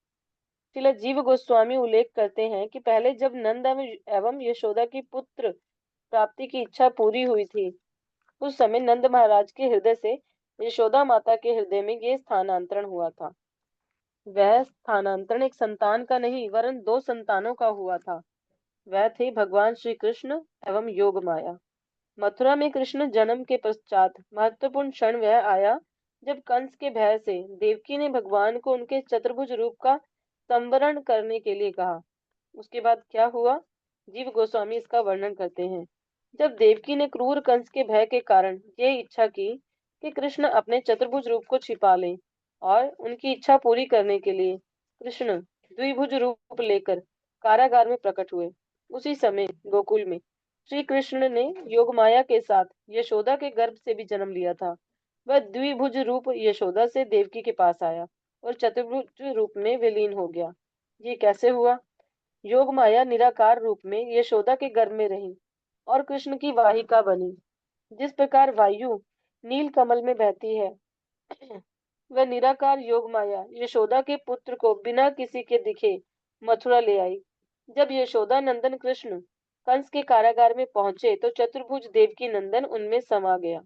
श्रील जीव गोस्वामी उल्लेख करते हैं कि पहले जब नंद एवं यशोदा की पुत्र प्राप्ति की इच्छा पूरी हुई थी, उस समय नंद महाराज के हृदय से यशोदा माता के हृदय में ये स्थानांतरण हुआ था। वह स्थानांतरण एक संतान का नहीं वरन दो संतानों का हुआ था। वह थे भगवान श्री कृष्ण एवं योग माया। मथुरा में कृष्ण जन्म के पश्चात महत्वपूर्ण क्षण वह आया जब कंस के भय से देवकी ने भगवान को उनके चतुर्भुज रूप का संवरण करने के लिए कहा। उसके बाद क्या हुआ, जीव गोस्वामी इसका वर्णन करते हैं। जब देवकी ने क्रूर कंस के भय के कारण ये इच्छा की कि कृष्ण अपने चतुर्भुज रूप को छिपा लें और उनकी इच्छा पूरी करने के लिए कृष्ण द्विभुज रूप लेकर कारागार में प्रकट हुए। उसी समय गोकुल में श्री कृष्ण ने योगमाया के साथ यशोदा के गर्भ से भी जन्म लिया था। वह द्विभुज रूप यशोदा से देवकी के पास आया और चतुर्भुज रूप में विलीन हो गया। ये कैसे हुआ? योग माया निराकार रूप में यशोदा के गर्भ में रही और कृष्ण की वाहिका बनी। जिस प्रकार वायु नील कमल में बहती है, वह निराकार योग माया यशोदा के पुत्र को बिना किसी के दिखे मथुरा ले आई। जब यशोदा नंदन कृष्ण कंस के कारागार में पहुंचे तो चतुर्भुज देवकी नंदन उनमें समा गया।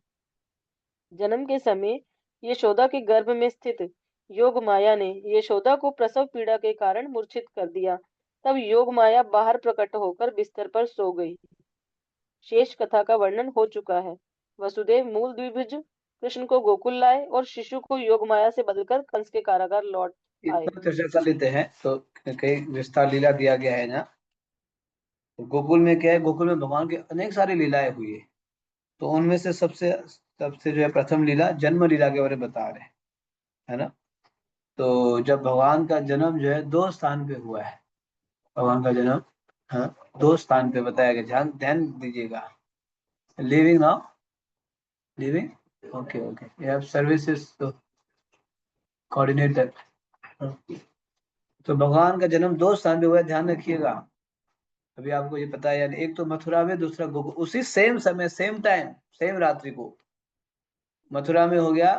जन्म के समय यशोदा के गर्भ में स्थित योग माया ने यशोदा को प्रसव पीड़ा के कारण मूर्छित कर दिया। तब योग माया बाहर प्रकट होकर बिस्तर पर सो गई। शेष कथा का वर्णन हो चुका है। वसुदेव मूल द्विभुज कृष्ण को गोकुल लाए और शिशु को योग माया से बदलकर कंस के कारागार लौट आए। इतना चर्चा कर लेते हैं तो कई विस्तार लीला दिया गया है ना। तो गोकुल में क्या है, गोकुल में भगवान की अनेक सारी लीलाएं हुई है। तो उनमें से सबसे सबसे जो है प्रथम लीला जन्म लीला के बारे में बता रहे हैं, है ना। तो जब भगवान का जन्म जो है दो स्थान पे हुआ है, भगवान का जन्म, हाँ, दो स्थान पे बताया गया, ध्यान ध्यान दीजिएगा। Living now, living, okay okay, ये आप सर्विसेज कोऑर्डिनेटर। तो भगवान का जन्म दो स्थान पे हुआ है, ध्यान रखिएगा। अभी आपको ये पता है, यानी एक तो मथुरा में, दूसरा गोकुल, उसी सेम समय, सेम टाइम, सेम रात्रि को मथुरा में हो गया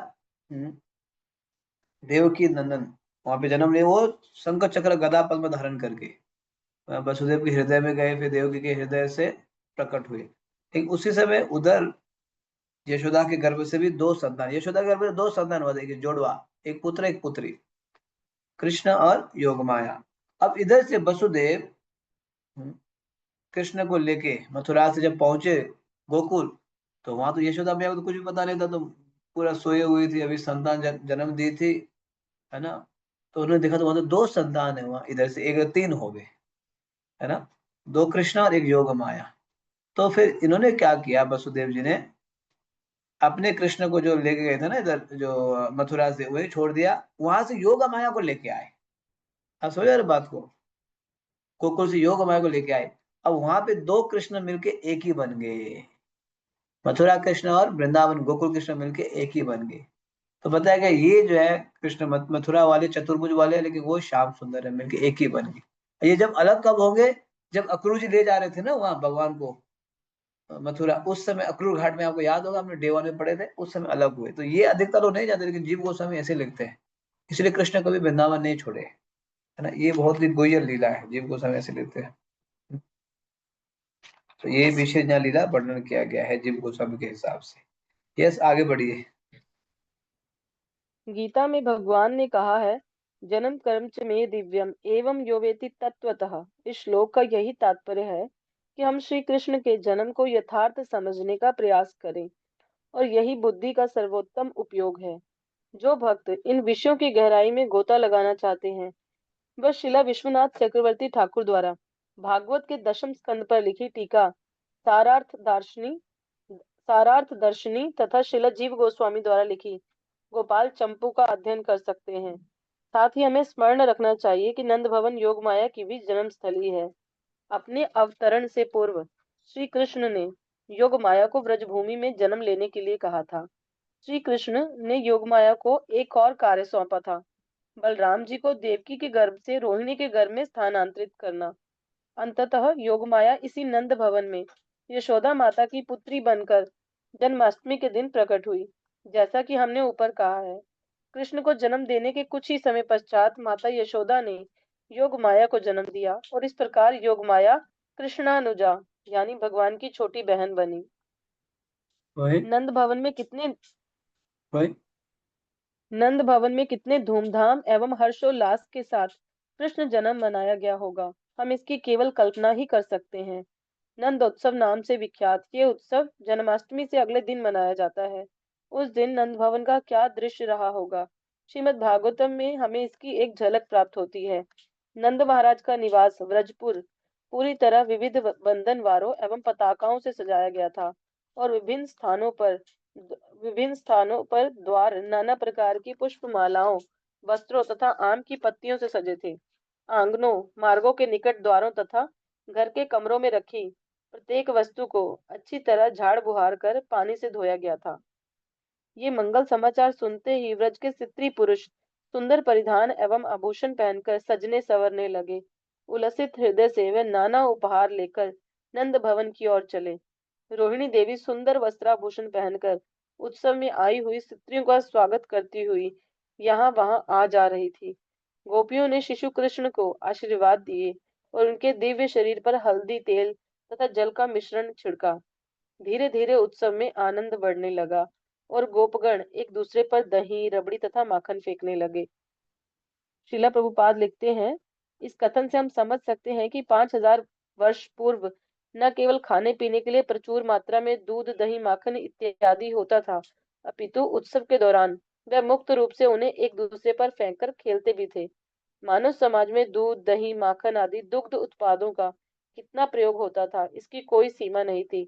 देवकी नंदन, वहां पे जन्म लिए वो, शंख चक्र गदा पद्म धारण करके वसुदेव के हृदय में गए, फिर देवकी के हृदय से प्रकट हुए। ठीक उसी समय उधर यशोदा के गर्भ से भी दो संतान, यशोदा के गर्भ से दो संतान हुआ, देखिए जोड़वा, एक पुत्र एक पुत्री, कृष्ण और योगमाया। अब इधर से वसुदेव कृष्ण को लेके मथुरा से जब पहुंचे गोकुल, तो वहां तो यशोदा मैया को तो कुछ भी पता नहीं था, तो पूरा सोए हुई थी, अभी संतान जन्म दी थी, है ना। तो उन्होंने देखा तो वहां तो दो संतान है, वहां इधर से एक तीन हो गए, है ना, दो कृष्ण और एक योग माया। तो फिर इन्होंने क्या किया, वसुदेव जी ने अपने कृष्ण को जो लेके गए थे ना इधर, जो मथुरा से, वही छोड़ दिया, वहां से योग माया को लेके आए। आप समझ रहे बात को, गोकुल से योग माया को लेके आए। अब वहां पे दो कृष्ण मिलके एक ही बन गए, मथुरा कृष्ण और वृंदावन गोकुल कृष्ण मिलके एक ही बन गए। तो बताया गया ये जो है कृष्ण मथुरा वाले चतुर्भुज वाले, लेकिन वो श्याम सुंदर है, मिलके एक ही बन गए। ये जब अलग कब होंगे, जब अक्रूर जी ले जा रहे थे ना वहां भगवान को मथुरा, उस समय अक्रूर घाट में, आपको याद होगा हमने डे 1 में पढ़े थे, उस समय अलग हुए। तो ये अधिकतर लोग नहीं जानते, लेकिन जीव गोस्वामी ऐसे लिखते हैं। इसलिए कृष्ण कभी वृंदावन नहीं छोड़े, है ना। ये बहुत ही गुह्य लीला है, जीव गोस्वामी ऐसे लिखते हैं। तो ये विशेष यहाँ लीला वर्णन किया गया है जीव गोस्वामी के हिसाब से। यस, आगे बढ़िए। गीता में भगवान ने कहा है, जन्म कर्म च मे दिव्यम एवं यो वेति तत्वतः। इस श्लोक का यही तात्पर्य है कि हम श्री कृष्ण के जन्म को यथार्थ समझने का प्रयास करें, और यही बुद्धि का सर्वोत्तम उपयोग है। जो भक्त इन विषयों की गहराई में गोता लगाना चाहते हैं, वह शिला विश्वनाथ चक्रवर्ती ठाकुर द्वारा भागवत के दशम स्कंद पर लिखी टीका सारार्थ दार्शनी सारार्थ दर्शनी तथा शिला जीव गोस्वामी द्वारा लिखी गोपाल चंपू का अध्ययन कर सकते हैं। साथ ही हमें स्मरण रखना चाहिए कि नंद भवन योग माया की भी जन्म स्थली है। अपने अवतरण से पूर्व श्री कृष्ण ने योग माया को व्रजभूमि में जन्म लेने के लिए कहा था। श्री कृष्ण ने योग माया को एक और कार्य सौंपा था, बलराम जी को देवकी के गर्भ से रोहिणी के गर्भ में स्थानांतरित करना। अंततः योगमाया इसी नंद भवन में यशोदा माता की पुत्री बनकर जन्माष्टमी के दिन प्रकट हुई। जैसा कि हमने ऊपर कहा है, कृष्ण को जन्म देने के कुछ ही समय पश्चात माता यशोदा ने योगमाया को जन्म दिया, और इस प्रकार योगमाया कृष्णानुजा यानी भगवान की छोटी बहन बनी। वही नंद भवन में कितने वही नंद भवन में कितने धूमधाम एवं हर्षोल्लास के साथ कृष्ण जन्म मनाया गया होगा, हम इसकी केवल कल्पना ही कर सकते हैं। नंदोत्सव नाम से विख्यात ये उत्सव जन्माष्टमी से अगले दिन मनाया जाता है। उस दिन नंद भवन का क्या दृश्य रहा होगा, श्रीमद् भागवतम में हमें इसकी एक झलक प्राप्त होती है। नंद महाराज का निवास व्रजपुर पूरी तरह विविध बंधनवारों एवं पताकाओं से सजाया गया था, और विभिन्न स्थानों पर द्वार नाना प्रकार की पुष्पमालाओं, वस्त्रों तथा आम की पत्तियों से सजे थे। आंगनों, मार्गों के निकट द्वारों तथा घर के कमरों में रखी प्रत्येक वस्तु को अच्छी तरह झाड़ बुहार कर पानी से धोया गया था। ये मंगल समाचार सुनते ही व्रज के स्त्री पुरुष सुंदर परिधान एवं आभूषण पहनकर सजने संवरने लगे। उलसित हृदय से वे नाना उपहार लेकर नंद भवन की ओर चले। रोहिणी देवी सुंदर वस्त्राभूषण पहनकर उत्सव में आई हुई स्त्रियों का स्वागत करती हुई यहाँ वहां आ जा रही थी। गोपियों ने शिशु कृष्ण को आशीर्वाद दिए और उनके दिव्य शरीर पर हल्दी तेल तथा जल का मिश्रण छिड़का। धीरे धीरे उत्सव में आनंद बढ़ने लगा, और गोपगण एक दूसरे पर दही रबड़ी तथा माखन फेंकने लगे। श्रीला प्रभुपाद लिखते हैं, इस कथन से हम समझ सकते हैं कि 5000 वर्ष पूर्व न केवल खाने पीने के लिए प्रचुर मात्रा में दूध दही माखन इत्यादि होता था, अपितु उत्सव के दौरान वे मुक्त रूप से उन्हें एक दूसरे पर फेंककर खेलते भी थे। मानव समाज में दूध दही माखन आदि दुग्ध उत्पादों का कितना प्रयोग होता था, इसकी कोई सीमा नहीं थी।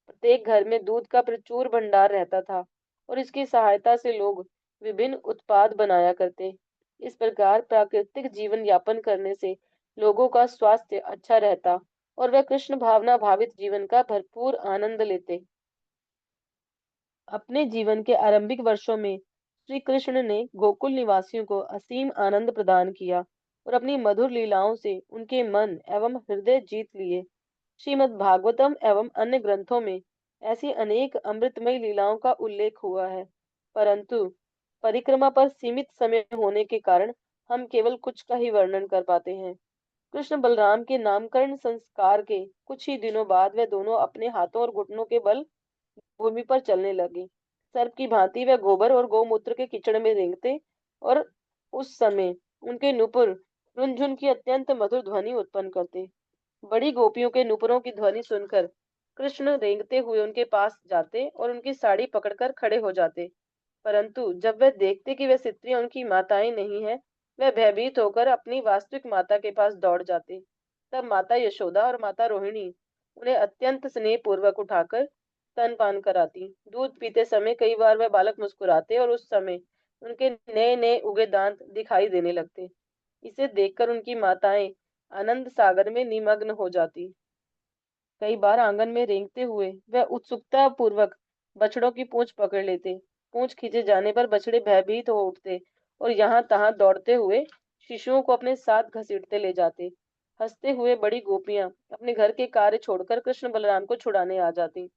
प्रत्येक घर में दूध का प्रचुर भंडार रहता था, और इसकी सहायता से लोग विभिन्न उत्पाद बनाया करते। इस प्रकार प्राकृतिक जीवन यापन करने से लोगों का स्वास्थ्य अच्छा रहता, और वे कृष्ण भावना भावित जीवन का भरपूर आनंद लेते। अपने जीवन के आरंभिक वर्षों में श्री कृष्ण ने गोकुल निवासियों को असीम आनंद प्रदान किया, और अपनी मधुर लीलाओं से उनके मन एवं हृदय जीत लिए। श्रीमद् भागवतम एवं अन्य ग्रंथों में ऐसी अनेक अमृतमय लीलाओं का उल्लेख हुआ है, परंतु परिक्रमा पर सीमित समय होने के कारण हम केवल कुछ का ही वर्णन कर पाते हैं। कृष्ण बलराम के नामकरण संस्कार के कुछ ही दिनों बाद वे दोनों अपने हाथों और घुटनों के बल भूमि पर चलने लगे। सर्प की भांति वे गोबर और गौमूत्र के कीचड़ में रेंगते, और उस समय उनके नुपुर झुनझुन की अत्यंत मधुर ध्वनि उत्पन्न करते। बड़ी गोपियों के नुपुरों की ध्वनि सुनकर कृष्ण रेंगते हुए उनके पास जाते और उनकी साड़ी पकड़कर खड़े हो जाते। परंतु जब वे देखते कि वे स्त्रियां उनकी माताएं नहीं है, वे भयभीत होकर अपनी वास्तविक माता के पास दौड़ जाते। तब माता यशोदा और माता रोहिणी उन्हें अत्यंत स्नेह पूर्वक उठाकर स्तनपान कराती। दूध पीते समय कई बार वह बालक मुस्कुराते, और उस समय उनके नए नए उगे दांत दिखाई देने लगते। इसे देखकर उनकी माताएं आनंद सागर में निमग्न हो जाती। कई बार आंगन में रेंगते हुए वह उत्सुकता पूर्वक बछड़ों की पूंछ पकड़ लेते। पूंछ खींचे जाने पर बछड़े भयभीत हो उठते और यहाँ तहाँ दौड़ते हुए शिशुओं को अपने साथ घसीटते ले जाते। हंसते हुए बड़ी गोपियां अपने घर के कार्य छोड़कर कृष्ण बलराम को छुड़ाने आ जाती।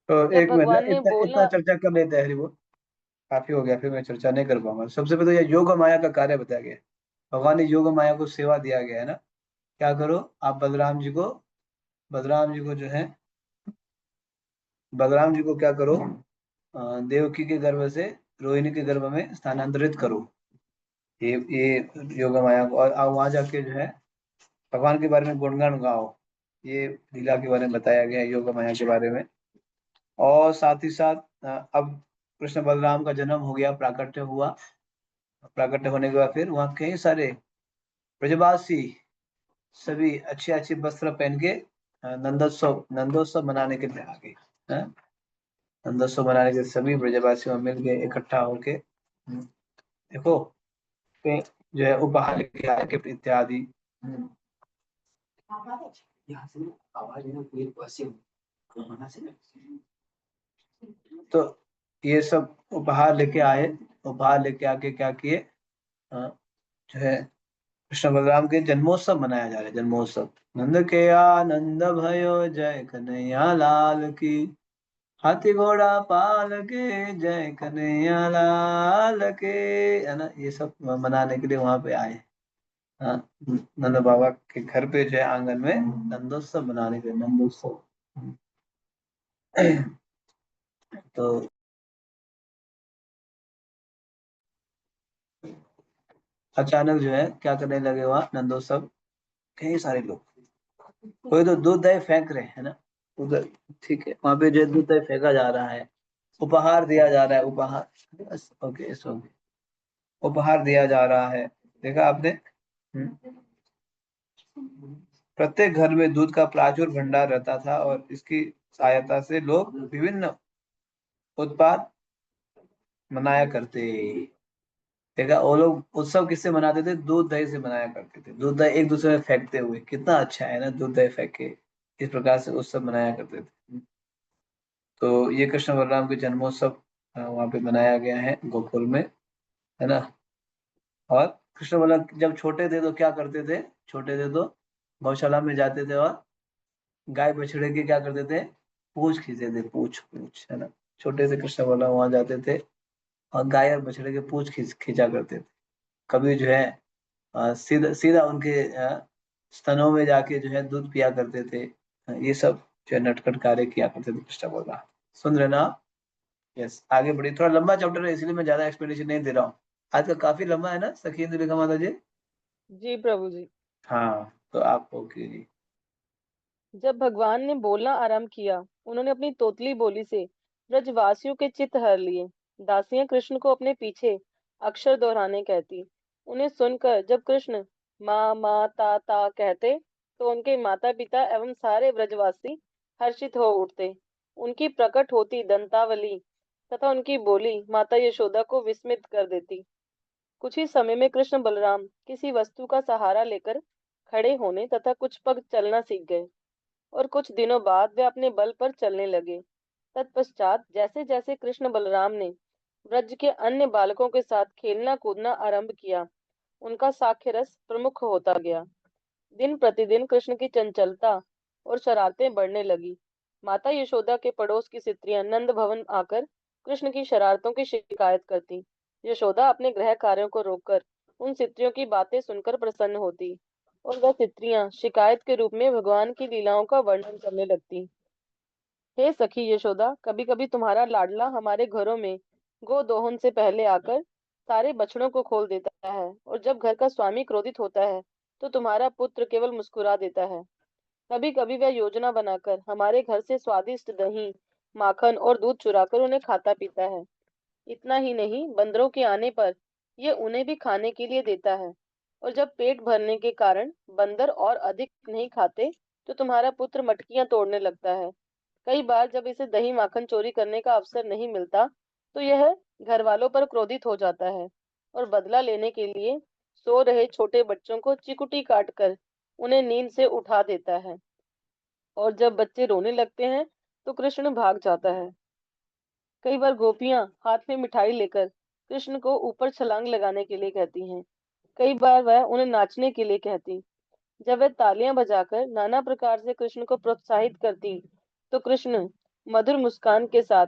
तो जब एक मिनट, भगवान ने इतना इतना बोला। चर्चा कर लेते हैं, हरि बोल। काफी हो गया, फिर मैं चर्चा नहीं कर पाऊंगा। सबसे पहले ये योग माया का कार्य बताया गया है। भगवान ने योग माया को सेवा दिया गया है ना। क्या करो आप, बलराम जी को जो है, बलराम जी को क्या करो, देवकी के गर्भ से रोहिणी के गर्भ में स्थानांतरित करो। ये योग माया को, और वहां जाके जो है भगवान के बारे में गुणगान गाओ। ये लीला के बारे में बताया गया है, योग माया के बारे में। और साथ ही साथ अब कृष्ण बलराम का जन्म हो गया, प्राकट्य हुआ। प्राकट्य होने के बाद फिर वहाँ कई सारे ब्रजवासी सभी अच्छे अच्छे वस्त्र पहन के नंदोत्सव नंदोत्सव मनाने के लिए आ गए। हाँ? नंदोत्सव मनाने के लिए सभी ब्रजवासी वहाँ मिल गए, इकट्ठा होके। देखो, पे जो है उपहार लेके आए, गिफ्ट इत्यादि। हम्म। तो ये सब उपहार लेके आए। उपहार लेके आके क्या किए, जो है कृष्ण बलराम के जन्मोत्सव मनाया जा रहा है, जन्मोत्सव। नंद के आनंद भयो, जय कन्हैया लाल की। हाथी घोड़ा पाल के, जय कन्हैया लाल के, है ना। ये सब मनाने के लिए वहां पे आए। हाँ, नंद बाबा के घर पे जो है आंगन में नंदोत्सव मनाने के लिए, नंदोत्सव। तो अचानक जो है क्या करने लगे वहां नंदोत्सव, कई सारे लोग। कोई तो दूध दही फेंक रहे हैं ना उधर। ठीक है, वहां पे जो है दूध दही फेंका जा रहा है, उपहार दिया जा रहा है, उपहार। बस, ओके, इट्स ओके। उपहार दिया जा रहा है, देखा आपने। हम्म। प्रत्येक घर में दूध का प्रचुर भंडार रहता था, और इसकी सहायता से लोग विभिन्न उत्पाद मनाया करते। देखा, वो लोग उत्सव किससे मनाते थे, दूध दही से मनाया करते थे। दूध दही एक दूसरे में फेंकते हुए, कितना अच्छा है ना, दूध दही फेंक के इस प्रकार से उत्सव मनाया करते थे। तो ये कृष्ण बलराम के जन्मोत्सव वहां पे मनाया गया है गोकुल में, है ना। और कृष्ण बलराम जब छोटे थे तो क्या करते थे, छोटे थे तो गौशाला में जाते थे और गाय बछड़े के क्या करते थे, पूछ खींचते थे, पूछ पूछ, है ना। छोटे से कृष्ण बलराम वहां जाते थे और गाय और बछड़े के पूछ खींचा करते थे। कभी जो है सीधा सीधा उनके स्तनों में जाके जो है दूध पिया करते थे। ये सब जो है नटखट कार्य किया करते थे कृष्ण बलराम। सुन रहे ना आप? यस, आगे बढ़िए। थोड़ा लंबा चैप्टर है, इसलिए मैं ज्यादा एक्सप्लेनेशन नहीं दे रहा हूँ। आज का काफी लंबा है ना सखी इंदु लेखा माता जी। जी प्रभु जी। हाँ, तो आप ओके जी। जब भगवान ने बोलना आरंभ किया, उन्होंने अपनी तोतली बोली से ब्रजवासियों के चित्त हर लिए। दासियां कृष्ण को अपने पीछे अक्षर दोहराने कहती। उन्हें सुनकर जब कृष्ण माँ माँ ता कहते, तो उनके माता पिता एवं सारे ब्रजवासी हर्षित हो उठते। उनकी प्रकट होती दंतावली तथा उनकी बोली माता यशोदा को विस्मित कर देती। कुछ ही समय में कृष्ण बलराम किसी वस्तु का सहारा लेकर खड़े होने तथा कुछ पग चलना सीख गए, और कुछ दिनों बाद वे अपने बल पर चलने लगे। तत्पश्चात जैसे जैसे कृष्ण बलराम ने ब्रज के अन्य बालकों के साथ खेलना कूदना आरंभ किया, उनका साक्ष्य रस प्रमुख होता गया। दिन प्रतिदिन कृष्ण की चंचलता और शरारतें बढ़ने लगी। माता यशोदा के पड़ोस की स्त्रियां नंद भवन आकर कृष्ण की शरारतों की शिकायत करती। यशोदा अपने गृह कार्यों को रोककर उन स्त्रियों की बातें सुनकर प्रसन्न होती, और वह स्त्रियां शिकायत के रूप में भगवान की लीलाओं का वर्णन करने लगती। हे सखी यशोदा, कभी कभी तुम्हारा लाडला हमारे घरों में गो दोहन से पहले आकर सारे बछड़ों को खोल देता है, और जब घर का स्वामी क्रोधित होता है तो तुम्हारा पुत्र केवल मुस्कुरा देता है। कभी कभी वह योजना बनाकर हमारे घर से स्वादिष्ट दही, माखन और दूध चुराकर उन्हें खाता पीता है। इतना ही नहीं, बंदरों के आने पर ये उन्हें भी खाने के लिए देता है, और जब पेट भरने के कारण बंदर और अधिक नहीं खाते, तो तुम्हारा पुत्र मटकियां तोड़ने लगता है। कई बार जब इसे दही माखन चोरी करने का अवसर नहीं मिलता, तो यह घर वालों पर क्रोधित हो जाता है और बदला लेने के लिए सो रहे छोटे बच्चों को चिकुटी काटकर उन्हें नींद से उठा देता है, और जब बच्चे रोने लगते हैं तो कृष्ण भाग जाता है। कई बार गोपियां हाथ में मिठाई लेकर कृष्ण को ऊपर छलांग लगाने के लिए कहती हैं। कई बार वह उन्हें नाचने के लिए कहती। जब वह तालियां बजाकर नाना प्रकार से कृष्ण को प्रोत्साहित करती, तो कृष्ण मधुर मुस्कान के साथ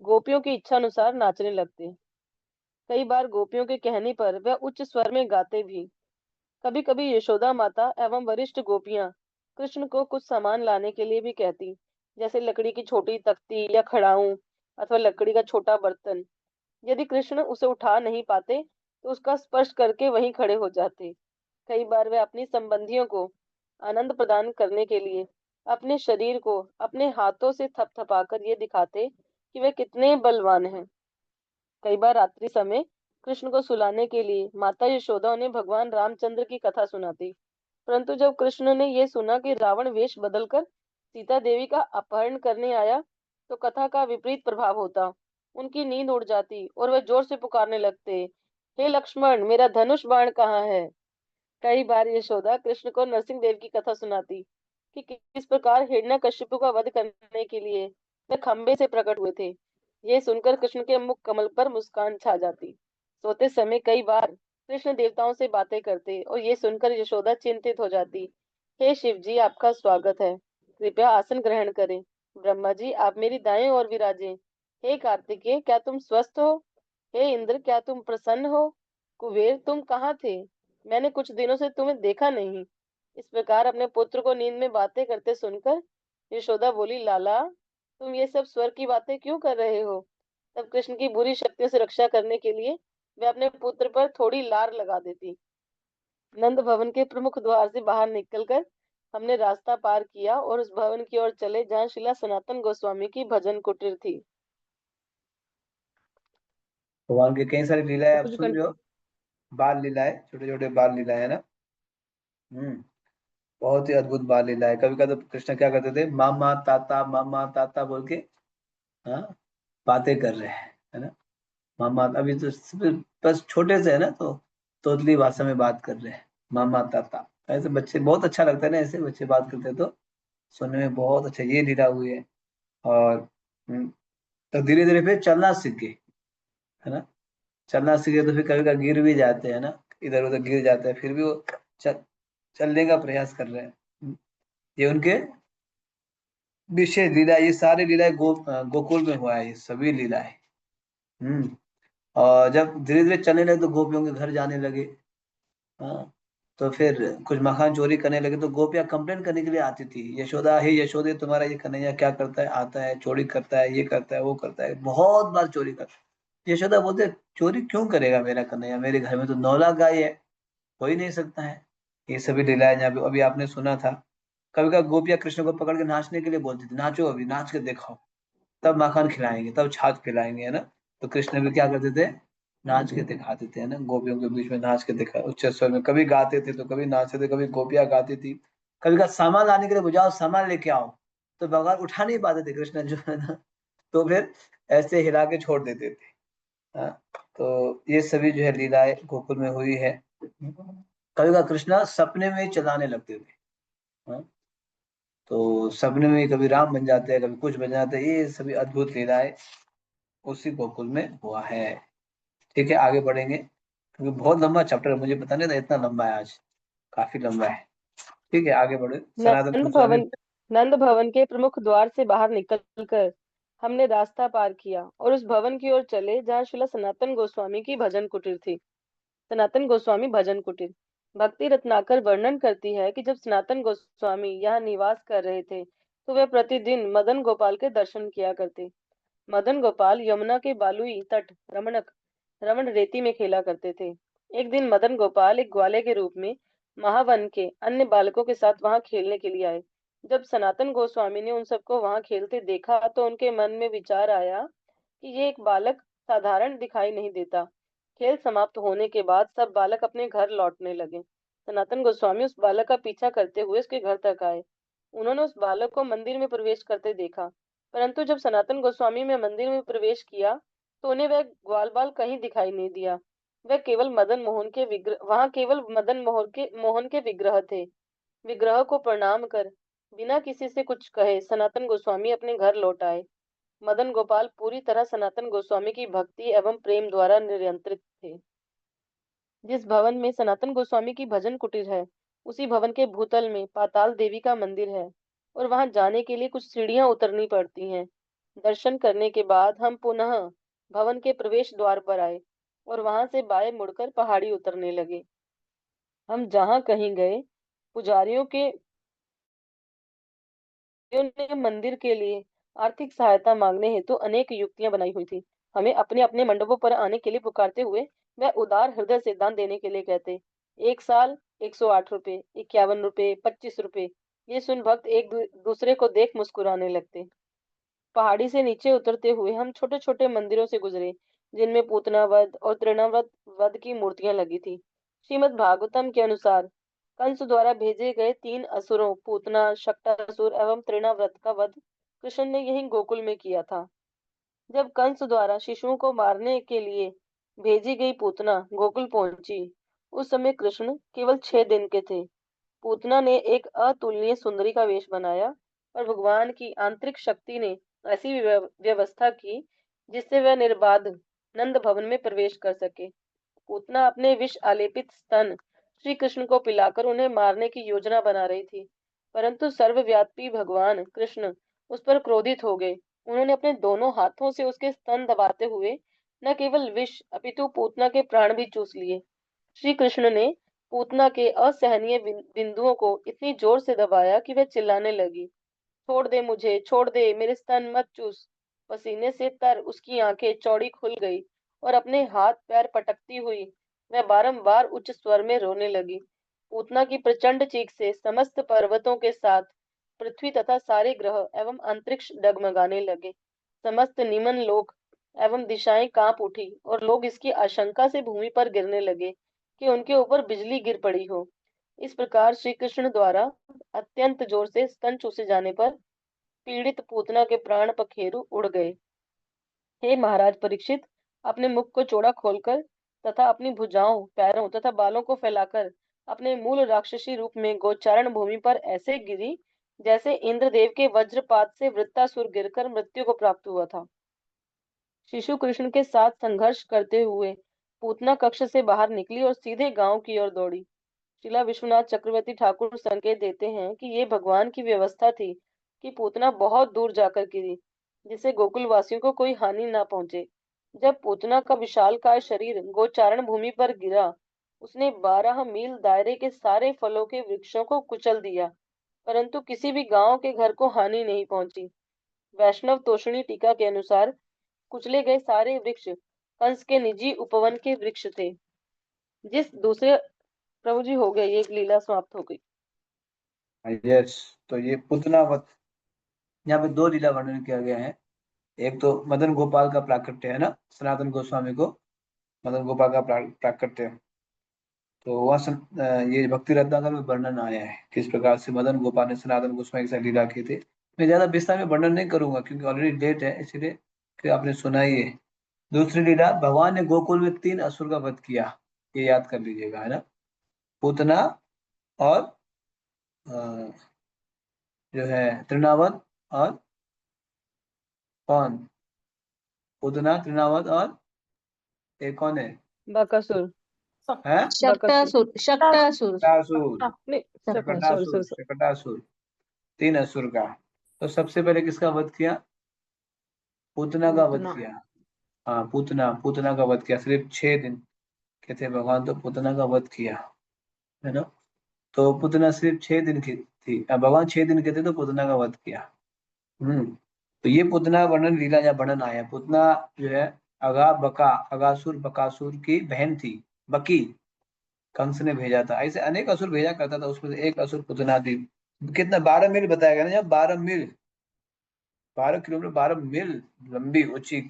गोपियों की इच्छा अनुसार नाचने लगते। कई बार गोपियों के कहने पर वह उच्च स्वर में गाते भी। कभी कभी यशोदा माता एवं वरिष्ठ गोपियां कृष्ण को कुछ सामान लाने के लिए भी कहती, जैसे लकड़ी की छोटी तख्ती या खड़ाऊं अथवा लकड़ी का छोटा बर्तन। यदि कृष्ण उसे उठा नहीं पाते, तो उसका स्पर्श करके वहीं खड़े हो जाते। कई बार वे अपनी संबंधियों को आनंद प्रदान करने के लिए अपने शरीर को अपने हाथों से थपथपाकर ये दिखाते कि वे कितने बलवान हैं। कई बार रात्रि समय कृष्ण को सुलाने के लिए माता यशोदा उन्हें भगवान रामचंद्र की कथा सुनाती। परंतु जब कृष्ण ने यह सुना कि रावण वेश बदलकर सीता देवी का अपहरण करने आया, तो कथा का विपरीत प्रभाव होता। उनकी नींद उड़ जाती और वे जोर से पुकारने लगते, हे लक्ष्मण, मेरा धनुष बाण कहाँ है। कई बार यशोदा कृष्ण को नरसिंह देव की कथा सुनाती कि किस प्रकार हिरण्यकशिपु का वध करने के लिए वे खंबे से प्रकट हुए थे। ये सुनकर कृष्ण के मुख कमल पर मुस्कान छा जाती। सोते समय कई बार कृष्ण देवताओं से बातें करते और ये सुनकर यशोदा चिंतित हो जाती। हे शिव जी, आपका स्वागत है, कृपया आसन ग्रहण करें। ब्रह्मा जी, आप मेरी दाएं ओर विराजें। हे कार्तिकेय, क्या तुम स्वस्थ हो। हे इंद्र, क्या तुम प्रसन्न हो। कुबेर, तुम कहाँ थे, मैंने कुछ दिनों से तुम्हें देखा नहीं। इस प्रकार अपने पुत्र को नींद में बातें करते सुनकर यशोदा बोली, लाला, तुम ये सब स्वर की बातें क्यों कर रहे हो। तब कृष्ण की बुरी शक्तियों से रक्षा करने के लिए वे अपने पुत्र पर थोड़ी लार लगा देती। नंद भवन के प्रमुख द्वार से बाहर निकलकर हमने रास्ता पार किया और उस भवन की ओर चले जहाँ शिला सनातन गोस्वामी की भजन कुटीर थी। भगवान की कई सारी लीलाएं अब आप कुछ सुन रहे हो। बाल लीलाएं, छोटे छोटे बाल लीलाएं है ना। हम्म। बहुत ही अद्भुत बाल लीला है। कभी कभी तो कृष्ण क्या करते थे, मामा ताता बोल के, हाँ, बातें कर रहे हैं, है ना। मामा अभी तो बस छोटे से है ना, तो तोतली भाषा में बात कर रहे हैं, मामा ताता। ऐसे बच्चे बहुत अच्छा लगता है ना, ऐसे बच्चे बात करते हैं तो सुनने में बहुत अच्छा। ये लीला हुई है। और तो धीरे धीरे फिर चलना सीख गए, है ना। चलना सीख गए तो फिर कभी कभी गिर भी जाते हैं ना, इधर उधर गिर जाते हैं, फिर भी वो चल, चलने का प्रयास कर रहे हैं। ये उनके विशेष लीला, ये सारी लीलाएं गोकुल में हुआ है, ये सभी लीलाएं। हम्म। और जब धीरे धीरे चलने लगे तो गोपियों के घर जाने लगे। हाँ। तो फिर कुछ मखान चोरी करने लगे तो गोपियां कंप्लेन करने के लिए आती थी, यशोदा, हे यशोदे, तुम्हारा ये कन्हैया क्या करता है, आता है चोरी करता है, ये करता है वो करता है, बहुत बार चोरी करता है। यशोदा बोलते, चोरी क्यों करेगा मेरा कन्हैया, मेरे घर में तो 9 लाख गाय है, हो ही नहीं सकता है। ये सभी लीलाएं जहाँ पे अभी आपने सुना था। कभी कभी गोपियां कृष्ण को पकड़ के नाचने के लिए बोलती थी, नाचो अभी, नाच के दिखाओ, तब माखन खिलाएंगे, तब छाछ खिलाएंगे, है ना। तो कृष्ण भी क्या करते थे, नाच के दिखाते थे, है ना, गोपियों के बीच में नाच के दिखा, उच्च स्वर में कभी गाते थे तो कभी नाचते थे, कभी गोपियां गाती थी। कभी का सामान लाने के लिए बुझाओ, सामान लेके आओ, तो भगवान उठा नहीं पाते थे कृष्ण जो है ना, तो फिर ऐसे हिला के छोड़ देते थे। हाँ। तो ये सभी जो है लीलाएं गोकुल में हुई है। कभी का कृष्णा सपने में ही चलाने लगते थे। हाँ। तो सपने में कभी राम बन जाते हैं, कभी कुछ बन जाते हैं, ये सभी अद्भुत लीलाएं उसी गोकुल में हुआ है। ठीक है, आगे बढ़ेंगे क्योंकि बहुत लंबा चैप्टर है, मुझे पता नहीं था इतना लंबा है आज, काफी लंबा है। ठीक है, आगे बढ़े। सनातन नंद गोस्वामी। भवन नंद भवन के प्रमुख द्वार से बाहर निकलकर हमने रास्ता पार किया और उस भवन की ओर चले जहाँ शिला सनातन गोस्वामी की भजन कुटीर थी। सनातन गोस्वामी भजन कुटीर। भक्ति रत्नाकर वर्णन करती है कि जब सनातन गोस्वामी यहाँ निवास कर रहे थे, तो वे प्रतिदिन मदन गोपाल के दर्शन किया करते। मदन गोपाल यमुना के बालुई तट रमण रेती में खेला करते थे। एक दिन मदन गोपाल एक ग्वाले के रूप में महावन के अन्य बालकों के साथ वहां खेलने के लिए आए। जब सनातन गोस्वामी ने उन सबको वहां खेलते देखा, तो उनके मन में विचार आया कि ये एक बालक साधारण दिखाई नहीं देता। खेल समाप्त होने के बाद सब बालक अपने घर लौटने लगे। सनातन गोस्वामी उस बालक का पीछा करते हुए उसके घर तक आए। उन्होंने उस बालक को मंदिर में प्रवेश करते देखा, परंतु जब सनातन गोस्वामी ने मंदिर में प्रवेश किया, तो उन्हें वह ग्वाल बाल कहीं दिखाई नहीं दिया। वह केवल मदन मोहन के विग्रह वहां केवल मदन मोहन के विग्रह थे। विग्रह को प्रणाम कर बिना किसी से कुछ कहे सनातन गोस्वामी अपने घर लौट आए। मदन गोपाल पूरी तरह सनातन गोस्वामी की भक्ति एवं प्रेम द्वारा नियंत्रित थे। जिस भवन में सनातन गोस्वामी की भजन कुटीर है, उसी भवन के भूतल में पाताल देवी का मंदिर है और वहां जाने के लिए कुछ सीढ़ियां उतरनी पड़ती हैं। दर्शन करने के बाद हम पुनः भवन के प्रवेश द्वार पर आए और वहां से बाएं मुड़कर पहाड़ी उतरने लगे। हम जहां कहीं गए, पुजारियों के ने मंदिर के लिए आर्थिक सहायता मांगने हेतु अनेक युक्तियां बनाई हुई थी। हमें अपने अपने मंडपों पर आने के लिए पुकारते हुए वह उदार हृदय से दान देने के लिए कहते। एक साल 108 रुपये, 51 रुपये, 25 रुपये। ये सुन भक्त एक दूसरे को देख मुस्कुराने लगते। पहाड़ी से नीचे उतरते हुए हम छोटे छोटे मंदिरों से गुजरे, जिनमें पूतना वध और तृणावत वध की मूर्तियां लगी थी। श्रीमद् भागवतम के अनुसार कंस द्वारा भेजे गए 3 असुरों पूतना, शक्टासुर एवं तृणाव्रत का वध कृष्ण ने यहीं गोकुल में किया था। जब कंस द्वारा शिशुओं को मारने के लिए भेजी गई पूतना गोकुल पहुंची, उस समय कृष्ण केवल 6 दिन के थे। पूतना ने एक अतुलनीय सुंदरी का वेश बनाया और भगवान की आंतरिक शक्ति ने ऐसी व्यवस्था की जिससे वह निर्बाध नंद भवन में प्रवेश कर सके। पूतना अपने विष आलेपित स्तन श्री कृष्ण को पिलाकर उन्हें मारने की योजना बना रही थी, परंतु सर्वव्यापी भगवान कृष्ण उस पर क्रोधित हो गए। उन्होंने अपने दोनों हाथों से उसके स्तन दबाते हुए न केवल विष अपितु पूतना के प्राण भी चूस लिए। श्री कृष्ण ने पूतना के असहनीय बिंदुओं को इतनी जोर से दबाया कि वह चिल्लाने लगी, छोड़ दे मुझे, छोड़ दे, मेरे स्तन मत चूस। पसीने से तर उसकी आंखें चौड़ी खुल गई और अपने हाथ पैर पटकती हुई वह बारंबार उच्च स्वर में रोने लगी। पूतना की प्रचंड चीख से समस्त पर्वतों के साथ पृथ्वी तथा सारे ग्रह एवं अंतरिक्ष डगमगाने लगे। समस्त निमन लोक एवं दिशाएं कांप उठी और लोग इसकी आशंका से भूमि पर गिरने लगे कि उनके ऊपर बिजली गिर पड़ी हो। इस प्रकार श्री कृष्ण द्वारा अत्यंत जोर से स्तन चूसे जाने पर पीड़ित पूतना के प्राण पखेरु उड़ गए। हे महाराज परीक्षित, अपने मुख को चौड़ा खोलकर तथा अपनी भुजाओं, पैरों तथा बालों को फैलाकर अपने मूल राक्षसी रूप में गोचारण भूमि पर ऐसे गिरी जैसे इंद्रदेव के वज्रपात से वृत्तासुर गिरकर मृत्यु को प्राप्त हुआ था। शिशु कृष्ण के साथ संघर्ष करते हुए पूतना कक्ष से बाहर निकली और सीधे गांव की ओर दौड़ी। शिला विश्वनाथ चक्रवर्ती ठाकुर संकेत देते हैं कि ये भगवान की व्यवस्था थी कि पूतना बहुत दूर जाकर गिरी, जिससे गोकुल वासियों को कोई हानि ना पहुंचे। जब पूतना का विशालकाय शरीर गोचारण भूमि पर गिरा, उसने 12 मील दायरे के सारे फलों के वृक्षों को कुचल दिया, परंतु किसी भी गांव के घर को हानि नहीं पहुंची। वैष्णव तोषणी टीका के अनुसार कुचले गए सारे वृक्ष कंस के निजी उपवन के वृक्ष थे। जिस दूसरे प्रभु जी हो गए, ये एक लीला समाप्त हो गई। यस, तो ये पुतनावत, यहाँ पे 2 लीला वर्णन किया गया है। एक तो मदन गोपाल का प्राकट्य है ना, सनातन गोस्वामी को मदन गोपाल का प्राकट्य। तो वह ये भक्ति रत्नाकर में वर्णन आया है किस प्रकार से मदन गोपाल ने सनातन गोस्वामी के साथ लीला की थी। मैं ज्यादा विस्तार में वर्णन नहीं करूंगा क्योंकि ऑलरेडी लेट है, इसलिए कि आपने सुना ही है। दूसरी लीला, भगवान ने गोकुल में 3 असुर का वध किया, ये याद कर लीजिएगा, है ना। पूतना और जो है तृणावत, और कौन, पूतना तृणावत और एक कौन है, बकासुर। है बकासुर शक्तासुर, शक्तासुर। शकटासुर, नहीं, sorry Shakatasura, sorry sorry. Shakatasura, 3 असुर का। तो सबसे पहले किसका वध किया, पूतना का वध पूतना। किया। हाँ, पूतना पूतना का वध किया, सिर्फ 6 दिन के थे भगवान, तो पूतना का वध किया, है ना। तो पूतना सिर्फ 6 दिन की थी, भगवान 6 दिन के थे तो पूतना का वध किया। तो ये पूतना वर्णन लीला या वर्णन आया। पूतना जो है अगासुर बकासुर की बहन थी, बकी। कंस ने भेजा था, ऐसे अनेक असुर भेजा करता था, उसमें से एक असुर पूतना थी। कितना, 12 मील बताया गया ना, जब 12 मील, 12 किलोमीटर, 12 मील लंबी ऊंची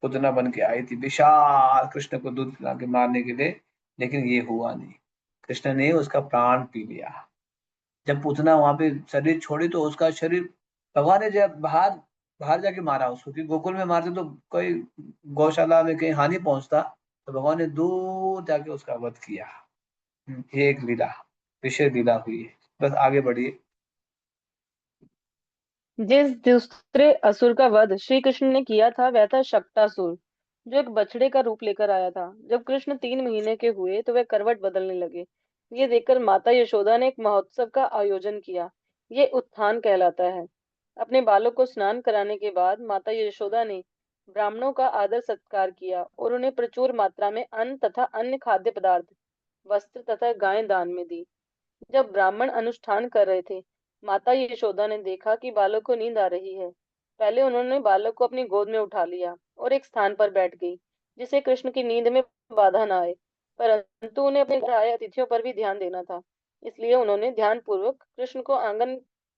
पुतना बन के आई थी, विशाल, कृष्ण को दूध पिला के मारने के लिए। लेकिन ये हुआ नहीं, कृष्ण ने उसका प्राण पी लिया। जब पूतना वहां पे शरीर छोड़ी तो उसका शरीर भगवान ने जब बाहर बाहर जाके मारा उसको, क्योंकि गोकुल में मारते तो कोई गौशाला में कहीं हानि पहुंचता, तो भगवान ने दूर जाके उसका वध किया। ये एक लीला, विशेष लीला हुई है। बस आगे बढ़िए। जिस दूसरे असुर का वध श्री कृष्ण ने किया था वह था शक्टासुर, जो एक बछड़े का रूप लेकर आया था। जब कृष्ण 3 महीने के हुए तो वे करवट बदलने लगे। ये देखकर माता यशोदा ने एक महोत्सव का आयोजन किया। ये उत्थान कहलाता है। अपने बालों को स्नान कराने के बाद माता यशोदा ने ब्राह्मणों का आदर सत्कार किया और उन्हें प्रचुर मात्रा में अन्न तथा अन्य खाद्य पदार्थ, वस्त्र तथा गायें दान में दी। जब ब्राह्मण अनुष्ठान कर रहे थे, माता यशोदा ने देखा कि बालक को नींद आ रही है। पहले उन्होंने बालक को अपनी गोद में उठा लिया और एक स्थान पर बैठ गई, जिससे कृष्ण की नींद में बाधा न आए। परंतु उन्हें अपने घर आए अतिथियों पर भी ध्यान देना था। इसलिए उन्होंने ध्यानपूर्वक कृष्ण को आंगन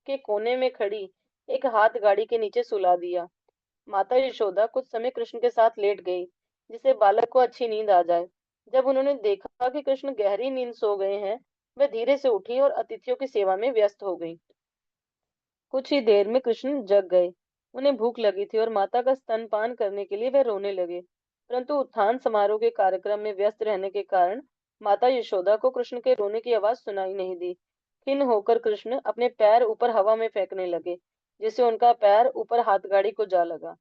के कोने में खड़ी एक हाथ गाड़ी के नीचे सुला दिया। माता यशोदा कुछ समय कृष्ण के साथ लेट गई, जिससे बालक को अच्छी नींद आ जाए। जब उन्होंने देखा कि कृष्ण गहरी नींद सो गए हैं, वह धीरे से उठी और अतिथियों की सेवा में व्यस्त हो गई। कुछ ही देर में कृष्ण जग गए। उन्हें भूख लगी थी और माता का स्तनपान करने के लिए वे रोने लगे। परंतु उत्थान समारोह के कार्यक्रम में व्यस्त रहने के कारण माता यशोदा को कृष्ण के रोने की आवाज सुनाई नहीं दी। खिन्न होकर कृष्ण अपने पैर ऊपर हवा में फेंकने लगे, जिससे उनका पैर ऊपर हाथगाड़ी को जा लगा।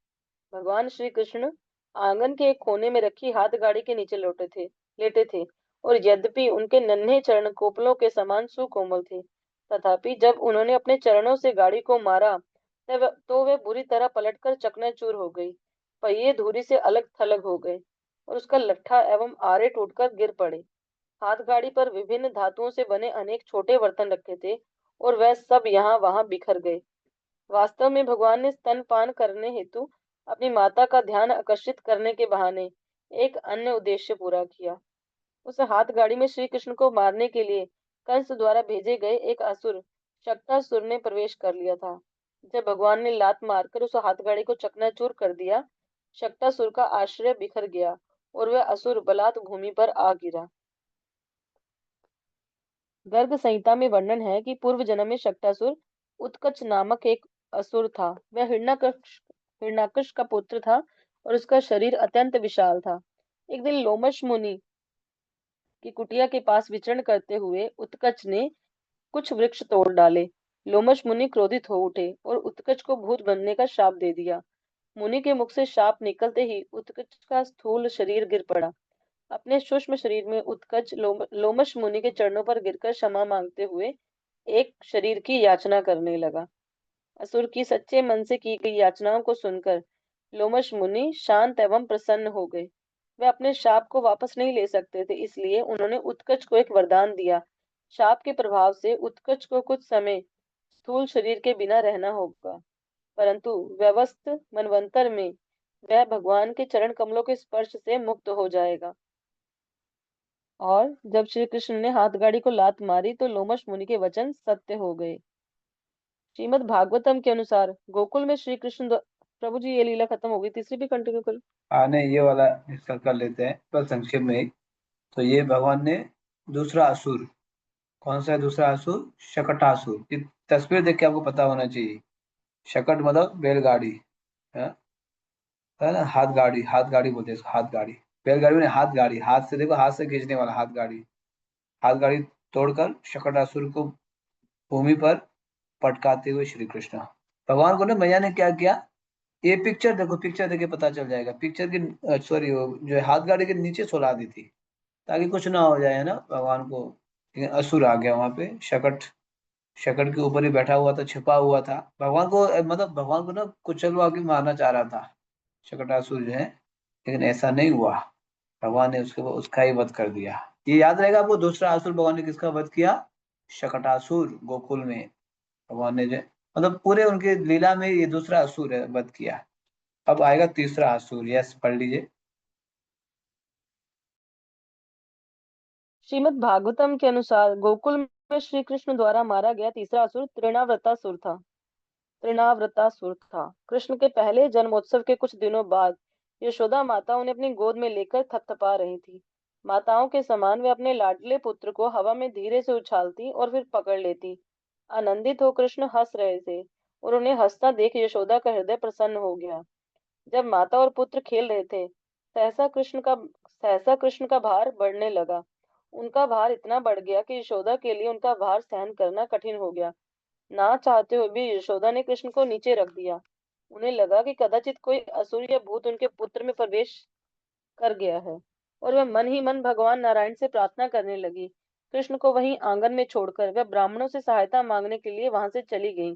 भगवान श्री कृष्ण आंगन के एक कोने में रखी हाथ गाड़ी के नीचे लेटे थे, और यद्यपि उनके नन्हे चरण कोपलों के समान सुकोमल थे, तथापि जब उन्होंने अपने चरणों से गाड़ी को मारा तब तो वे बुरी तरह पलटकर चकनाचूर हो गई। पहिए धूरी से अलग थलग हो गए और उसका लट्ठा एवं आरे टूटकर गिर पड़े। हाथ गाड़ी पर विभिन्न धातुओं से बने अनेक छोटे बर्तन रखे थे और वह सब यहाँ वहां बिखर गए। वास्तव में भगवान ने स्तनपान करने हेतु अपनी माता का ध्यान आकर्षित करने के बहाने एक अन्य उद्देश्य पूरा किया। उस हाथ गाड़ी में श्री कृष्ण को मारने के लिए कंस द्वारा भेजे गए एक असुर शक्तासुर ने प्रवेश कर लिया था। जब भगवान ने लात मारकर उस हाथ गाड़ी को चकनाचूर कर दिया, शक्तासुर का आश्रय बिखर गया और वह असुर बलात् भूमि पर आ गिरा। गर्ग संहिता में वर्णन है कि पूर्व जन्म में शक्तासुर उत्कच नामक एक असुर था। वह हिरण्यकश का पुत्र था और उसका शरीर अत्यंत विशाल था। एक दिन लोमश मुनि की कुटिया के पास विचरण करते हुए उत्कच ने कुछ वृक्ष तोड़ डाले। लोमश मुनि क्रोधित हो उठे और उत्कच को भूत बनने का श्राप दे दिया। मुनि के मुख से शाप निकलते ही उत्कच का स्थूल शरीर गिर पड़ा। अपने सूक्ष्म शरीर में उत्कच लोमश मुनि के चरणों पर गिरकर क्षमा मांगते हुए एक शरीर की याचना करने लगा। असुर की सच्चे मन से की गई याचनाओं को सुनकर लोमश मुनि शांत एवं प्रसन्न हो गए। वे अपने शाप को वापस नहीं ले सकते थे, इसलिए उन्होंने उत्कच को एक वरदान दिया। शाप के प्रभाव से उत्कच को कुछ समय स्थूल शरीर के बिना रहना होगा, परंतु व्यवस्थ मनवंतर में वह भगवान के चरण कमलों के स्पर्श से मुक्त हो जाएगा। और जब श्री कृष्ण ने हाथ गाड़ी को लात मारी तो लोमश मुनि के वचन सत्य हो गए। श्रीमद् भागवतम के अनुसार गोकुल में श्री कृष्ण प्रभु जी, ये लीला खत्म हो गई, तीसरी भी कंटिन्यू करो। आने ये वाला डिस्कस कर लेते हैं पर संक्षेप में ही। तो ये भगवान ने दूसरा असुर, कौन सा है दूसरा असुर? शकटासुर। ये तस्वीर देख के आपको पता होना चाहिए। शकट मतलब बैलगाड़ी है ना, हाथ गाड़ी, हाथ गाड़ी बोलते हैं इसको, हाथ गाड़ी। बैलगाड़ी में हाथ गाड़ी, हाथ से देखो, हाथ से खींचने वाला हाथ गाड़ी। हाथ गाड़ी तोड़कर शकटासुर को भूमि पर पटकाते हुए श्री कृष्ण, भगवान को ना मैया ने क्या किया, ये पिक्चर देखो, पिक्चर देखे पता चल जाएगा। पिक्चर की सॉरी, वो जो है हाथ गाड़ी के नीचे सुला दी थी ताकि कुछ ना हो जाए, है ना भगवान को। लेकिन असुर आ गया वहां पे, शकट, शकट के ऊपर ही बैठा हुआ था, छिपा हुआ था। भगवान को मतलब भगवान को ना कुचलवा के मारना चाह रहा था शकटासुर जो है, लेकिन ऐसा नहीं हुआ। भगवान ने उसका ही वध कर दिया। ये याद रहेगा आपको, दूसरा असुर भगवान ने किसका वध किया? शकटासुर, गोकुल में भगवान ने जो मतलब पूरे उनके लीला में ये दूसरा असुर है वध किया। अब आएगा तीसरा असुर, यस पढ़ लीजिए। श्रीमद् भागवतम के अनुसार गोकुल में श्री कृष्ण द्वारा मारा गया तीसरा असुर तृणाव्रतासुर था। कृष्ण के पहले जन्मोत्सव के कुछ दिनों बाद यशोदा माता उन्हें अपनी गोद में लेकर थपथपा रही थी। माताओं के समान वे अपने लाडले पुत्र को हवा में धीरे से उछालती और फिर पकड़ लेती। आनंदित हो कृष्ण हंस रहे थे और उन्हें हंसता देख यशोदा का हृदय प्रसन्न हो गया। जब माता और पुत्र खेल रहे थे, सहसा कृष्ण का भार बढ़ने लगा। उनका भार इतना बढ़ गया कि यशोदा के लिए उनका भार सहन करना कठिन हो गया। ना चाहते हुए भी यशोदा ने कृष्ण को नीचे रख दिया। उन्हें लगा कि कदाचित कोई असुर या भूत उनके पुत्र में प्रवेश कर गया है, और वह मन ही मन भगवान नारायण से प्रार्थना करने लगी। कृष्ण को वहीं आंगन में छोड़कर वह ब्राह्मणों से सहायता मांगने के लिए वहां से चली गई।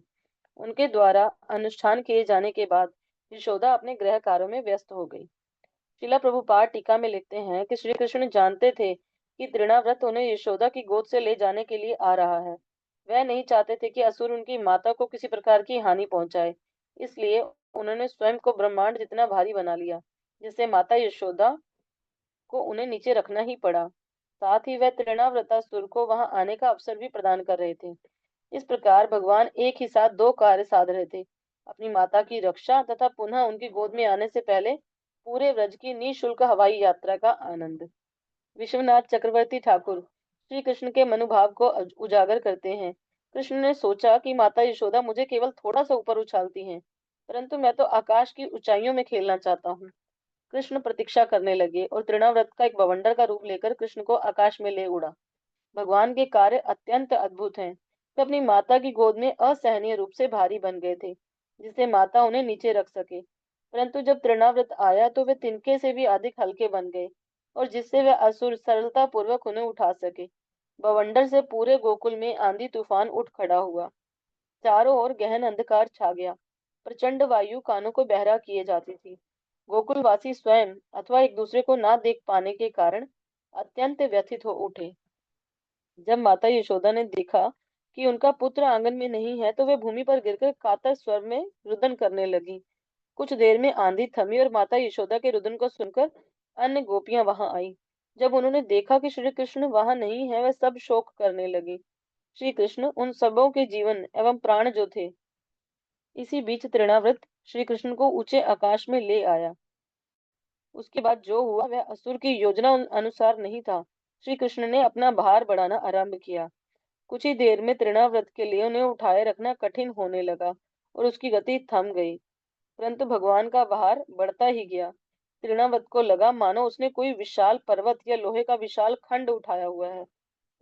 उनके द्वारा अनुष्ठान किए जाने के बाद यशोदा अपने गृह कार्यों में व्यस्त हो गई। शिला प्रभुपाद टीका में लिखते हैं कि श्री कृष्ण जानते थे कि तृणाव्रत उन्हें यशोदा की गोद से ले जाने के लिए आ रहा है। वह नहीं चाहते थे कि असुर उनकी माता को किसी प्रकार की हानि पहुंचाए, इसलिए उन्होंने स्वयं को ब्रह्मांड जितना भारी बना लिया, जिससे माता यशोदा को उन्हें नीचे रखना ही पड़ा। साथ ही वह तृणाव्रतासुर को वहां आने का अवसर भी प्रदान कर रहे थे। इस प्रकार भगवान एक ही साथ दो कार्य साध रहे थे, अपनी माता की रक्षा तथा पुनः उनकी गोद में आने से पहले पूरे व्रज की निःशुल्क हवाई यात्रा का आनंद। विश्वनाथ चक्रवर्ती ठाकुर श्री कृष्ण के मनोभाव को उजागर करते हैं। कृष्ण ने सोचा कि माता यशोदा मुझे केवल थोड़ा सा ऊपर उछालती हैं, परंतु मैं तो आकाश की ऊंचाइयों में खेलना चाहता हूँ। कृष्ण प्रतीक्षा करने लगे और तृणाव्रत का एक बवंडर का रूप लेकर कृष्ण को आकाश में ले उड़ा। भगवान के कार्य अत्यंत अद्भुत हैं। वे अपनी माता की गोद में असहनीय रूप से भारी बन गए थे, जिससे माता उन्हें नीचे रख सके। परंतु जब तृणाव्रत आया तो वे तिनके से भी अधिक हल्के बन गए, और जिससे वे असुर सरलता पूर्वक उन्हें उठा सके। बवंडर से पूरे गोकुल में आंधी तूफान उठ खड़ा हुआ। चारों ओर गहन अंधकार छा गया। प्रचंड वायु कानों को बहरा किए जाती थी। गोकुलवासी स्वयं अथवा एक दूसरे को ना देख पाने के कारण अत्यंत व्यथित हो उठे। जब माता यशोदा ने देखा कि उनका पुत्र आंगन में नहीं है, तो वे भूमि पर गिरकर कातर स्वर में रुदन करने लगी। कुछ देर में आंधी थमी और माता यशोदा के रुदन को सुनकर अन्य गोपियां वहां आई। जब उन्होंने देखा कि श्री कृष्ण वहां नहीं है, वे सब शोक करने लगी। श्री कृष्ण उन सबों के जीवन एवं प्राण जो थे। इसी बीच तृणाव्रत श्री कृष्ण को ऊंचे आकाश में ले आया। उसके बाद जो हुआ वह असुर की योजना अनुसार नहीं था। श्री कृष्ण ने अपना भार बढ़ाना आरंभ किया। कुछ ही देर में तृणाव्रत के लिए उन्हें उठाए रखना कठिन होने लगा और उसकी गति थम गई। परंतु भगवान का भार बढ़ता ही गया। तृणाव्रत को लगा मानो उसने कोई विशाल पर्वत या लोहे का विशाल खंड उठाया हुआ है।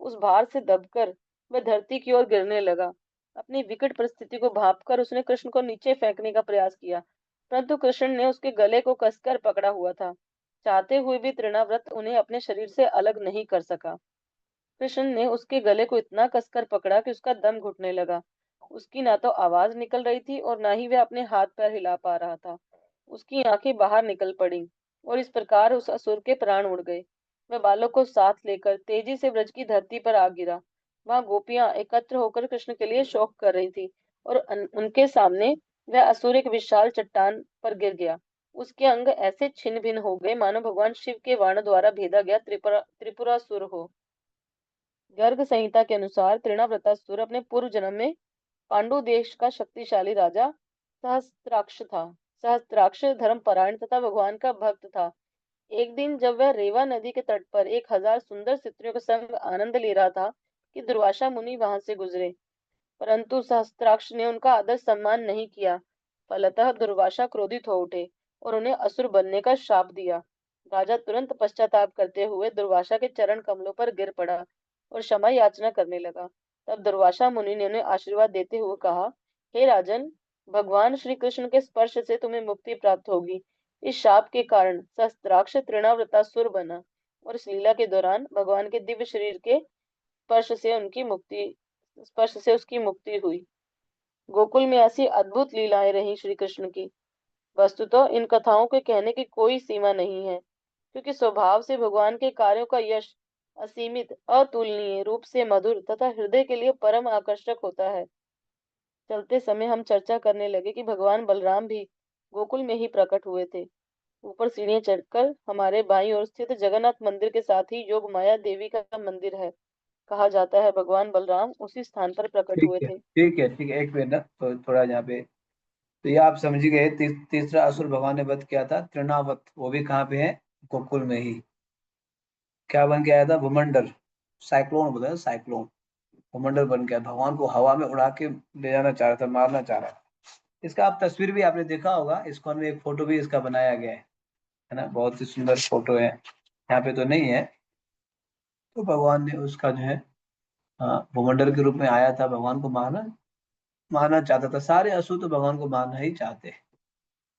उस भार से दबकर वह धरती की ओर गिरने लगा। अपनी विकट परिस्थिति को भांपकर उसने कृष्ण को नीचे फेंकने का प्रयास किया, परंतु कृष्ण ने उसके गले को कसकर पकड़ा हुआ था। चाहते हुए भी तृणाव्रत उन्हें अपने शरीर से अलग नहीं कर सका। कृष्ण ने उसके गले को इतना कसकर पकड़ा कि उसका दम घुटने लगा। उसकी ना तो आवाज निकल रही थी और ना ही वह अपने हाथ पैर हिला पा रहा था। उसकी आंखें बाहर निकल पड़ी और इस प्रकार उस असुर के प्राण उड़ गए। वह बालक को साथ लेकर तेजी से ब्रज की धरती पर आ गिरा। वहां गोपियां एकत्र होकर कृष्ण के लिए शोक कर रही थी, और उनके सामने वह असुर एक विशाल चट्टान पर गिर गया। उसके अंग ऐसे छिन्न भिन्न हो गए मानो भगवान शिव के बाण द्वारा भेदा गया त्रिपुरासुर हो। गर्ग संहिता के अनुसार तृणाव्रतासुर अपने पूर्व जन्म में पांडु देश का शक्तिशाली राजा सहस्त्राक्ष था। सहस्त्राक्ष धर्मपरायण तथा भगवान का भक्त था। एक दिन जब वह रेवा नदी के तट पर 1000 सुंदर स्त्रियों के संग आनंद ले रहा था कि दुर्वासा मुनि वहां से गुजरे, परंतु सहस्त्राक्ष ने उनका आदर सम्मान नहीं किया। फलतः दुर्वासा क्रोधित हो उठे और उन्हें असुर बनने का श्राप दिया। राजा तुरंत पश्चाताप करते हुए दुर्वासा के चरण कमलों पर गिर पड़ा और क्षमा याचना करने लगा। तब दुर्वासा मुनि ने उन्हें आशीर्वाद देते हुए कहा, हे राजन, भगवान श्री कृष्ण के स्पर्श से तुम्हें मुक्ति प्राप्त होगी। इस शाप के कारण सहस्त्राक्ष तृणावृतासुर बना, और इस लीला के दौरान भगवान के दिव्य शरीर के स्पर्श से उसकी मुक्ति हुई। गोकुल में ऐसी अद्भुत लीलाएं रही श्री कृष्ण की। वस्तुतः इन कथाओं के कहने की कोई सीमा नहीं है, क्योंकि स्वभाव से भगवान के कार्यों का यश असीमित, अतुलनीय रूप से मधुर तथा हृदय के लिए परम आकर्षक होता है। चलते समय हम चर्चा करने लगे कि भगवान बलराम भी गोकुल में ही प्रकट हुए थे। ऊपर सीढ़ियां चढ़कर हमारे बाईं ओर स्थित जगन्नाथ मंदिर के साथ ही योग माया देवी का मंदिर है। कहा जाता है भगवान बलराम उसी स्थान पर प्रकट ठीक हुए है थे। ठीक है ठीक है, एक मिनट ना, तो थोड़ा यहाँ पे, तो ये आप समझ ही गए। तीसरा असुर भगवान ने वध किया था तृणावत, वो भी कहाँ पे है? गोकुल में ही। क्या बन के आया था? भूमंडल। साइक्लोन बोला, साइक्लोन। भूमंडल बन गया, भगवान को हवा में उड़ा के ले जाना चाह रहा था, मारना चाह रहा था। इसका आप तस्वीर भी आपने देखा होगा, इस्कॉन में एक फोटो भी इसका बनाया गया है ना, बहुत ही सुंदर फोटो है। यहाँ पे तो नहीं है। तो भगवान ने उसका जो है, हाँ, भूमंडल के रूप में आया था भगवान को मारना। मारना चाहता था। सारे असुर तो भगवान को मारना ही चाहते हैं,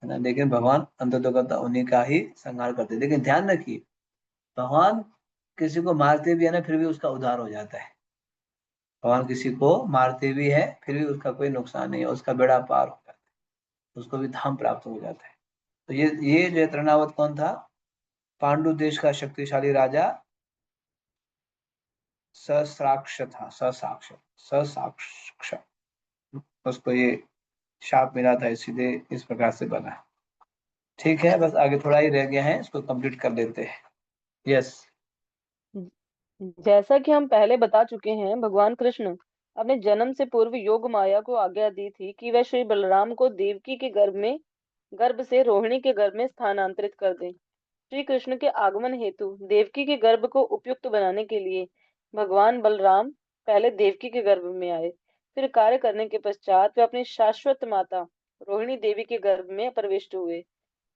है ना, लेकिन भगवान अंततोगत्वा उन्हीं का ही संहार करते हैं। लेकिन ध्यान रखिए, भगवान किसी को मारते भी है ना, फिर भी उसका उद्धार हो जाता है। भगवान किसी को मारते भी है, फिर भी उसका कोई नुकसान नहीं है, उसका बेड़ा पार हो जाता है, उसको भी धाम प्राप्त हो जाता है। तो ये जो तृणावत कौन था? पांडु देश का शक्तिशाली राजा ससाक्ष था। ससाक्ष, ससाक्ष, उसको ये शाप मिला था, इसीलिए इस प्रकार से बना। ठीक है, बस आगे थोड़ा ही रह गया है, इसको कंप्लीट कर लेते हैं। यस। जैसा कि हम पहले बता चुके हैं, भगवान कृष्ण अपने जन्म से पूर्व योग माया को आज्ञा दी थी कि वह श्री बलराम को देवकी के गर्भ से रोहिणी के गर्भ में स्थानांतरित कर दे। श्री कृष्ण के आगमन हेतु देवकी के गर्भ को उपयुक्त बनाने के लिए भगवान बलराम पहले देवकी के गर्भ में आए। फिर कार्य करने के पश्चात वे अपनी शाश्वत माता रोहिणी देवी के गर्भ में प्रविष्ट हुए।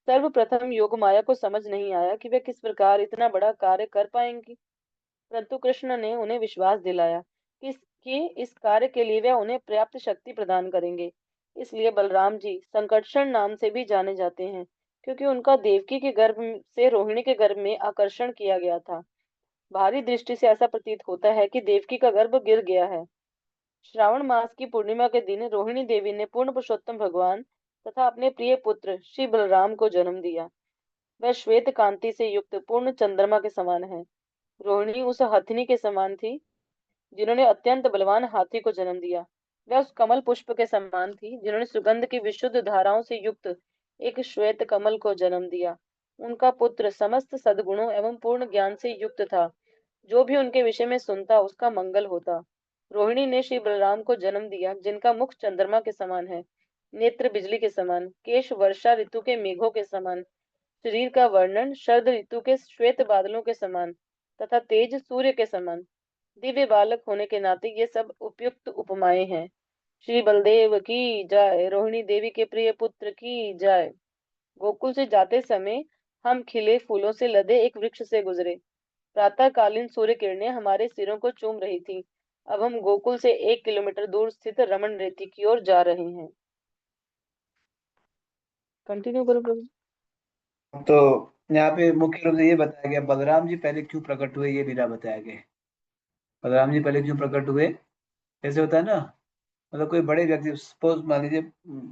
सर्वप्रथम योग माया को समझ नहीं आया कि वे किस प्रकार इतना बड़ा कार्य कर पाएंगी, परंतु कृष्ण ने उन्हें विश्वास दिलाया कि इस कार्य के लिए वह उन्हें पर्याप्त शक्ति प्रदान करेंगे। इसलिए बलराम जी संकर्षण नाम से भी जाने जाते हैं, क्योंकि उनका देवकी के गर्भ से रोहिणी के गर्भ में आकर्षण किया गया था। बाहरी दृष्टि से ऐसा प्रतीत होता है कि देवकी का गर्भ गिर गया है। श्रावण मास की पूर्णिमा के दिन रोहिणी देवी ने पूर्ण पुरुषोत्तम भगवान तथा अपने प्रिय पुत्र श्री बलराम को जन्म दिया। वह श्वेत कांति से युक्त पूर्ण चंद्रमा के समान है। रोहिणी उस हथिनी के समान थी जिन्होंने अत्यंत बलवान हाथी को जन्म दिया। वह उस कमल पुष्प के समान थी जिन्होंने सुगंध की विशुद्ध धाराओं से युक्त एक श्वेत कमल को जन्म दिया। उनका पुत्र समस्त सद्गुणों एवं पूर्ण ज्ञान से युक्त था। जो भी उनके विषय में सुनता उसका मंगल होता। रोहिणी ने श्री बलराम को जन्म दिया, जिनका मुख चंद्रमा के समान है, नेत्र बिजली के समान, केश वर्षा ऋतु के मेघों के समान, शरीर का वर्णन शरद ऋतु के श्वेत बादलों के समान तथा तेज सूर्य के समान। दिव्य बालक होने के नाते ये सब उपयुक्त उपमाएं हैं। श्री बलदेव की जय। रोहिणी देवी के प्रिय पुत्र की जय। गोकुल से जाते समय हम खिले फूलों से लदे एक वृक्ष से गुजरे। प्रातःकालीन सूर्य किरणें हमारे सिरों को चूम रही थी। अब हम गोकुल से 1 किलोमीटर दूर स्थित रमन रेती की ओर जा रहे हैं। कंटिन्यू करो प्रभु। तो यहाँ पे मुख्य रूप से ये बताया गया, बलराम जी पहले क्यों प्रकट हुए, ये भी बताया गया। बलराम जी पहले क्यों प्रकट हुए? ऐसे होता है ना, मतलब कोई बड़े व्यक्ति, सपोज मान लीजिए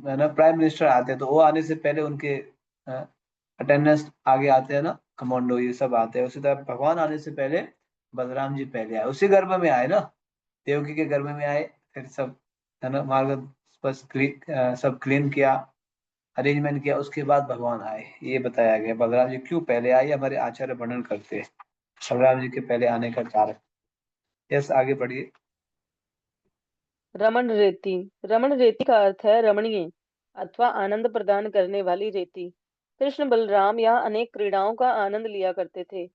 है ना, प्राइम मिनिस्टर आते हैं, तो वो आने से पहले उनके अटेंडेंस आगे आते हैं ना, कमांडो ये सब आते हैं। उसी तरह भगवान आने से पहले बलराम जी पहले आए, उसी गर्भ में आए ना, देवकी के गर्भ में आए। फिर सब है ना, मार्ग बस सब क्लीन किया, अरेंजमेंट किया, उसके बाद भगवान आए। ये बताया गया बलराम जी क्यों पहले आए, ये हमारे आचार्य वर्णन करते हैं बलराम जी के पहले आने का कारण। यस, आगे बढ़िए। रमण रेती। रमण रेती का अर्थ है रमणीय अथवा आनंद प्रदान करने वाली रेती। कृष्ण बलराम यहाँ अनेक क्रीड़ाओं का आनंद लिया करते थे।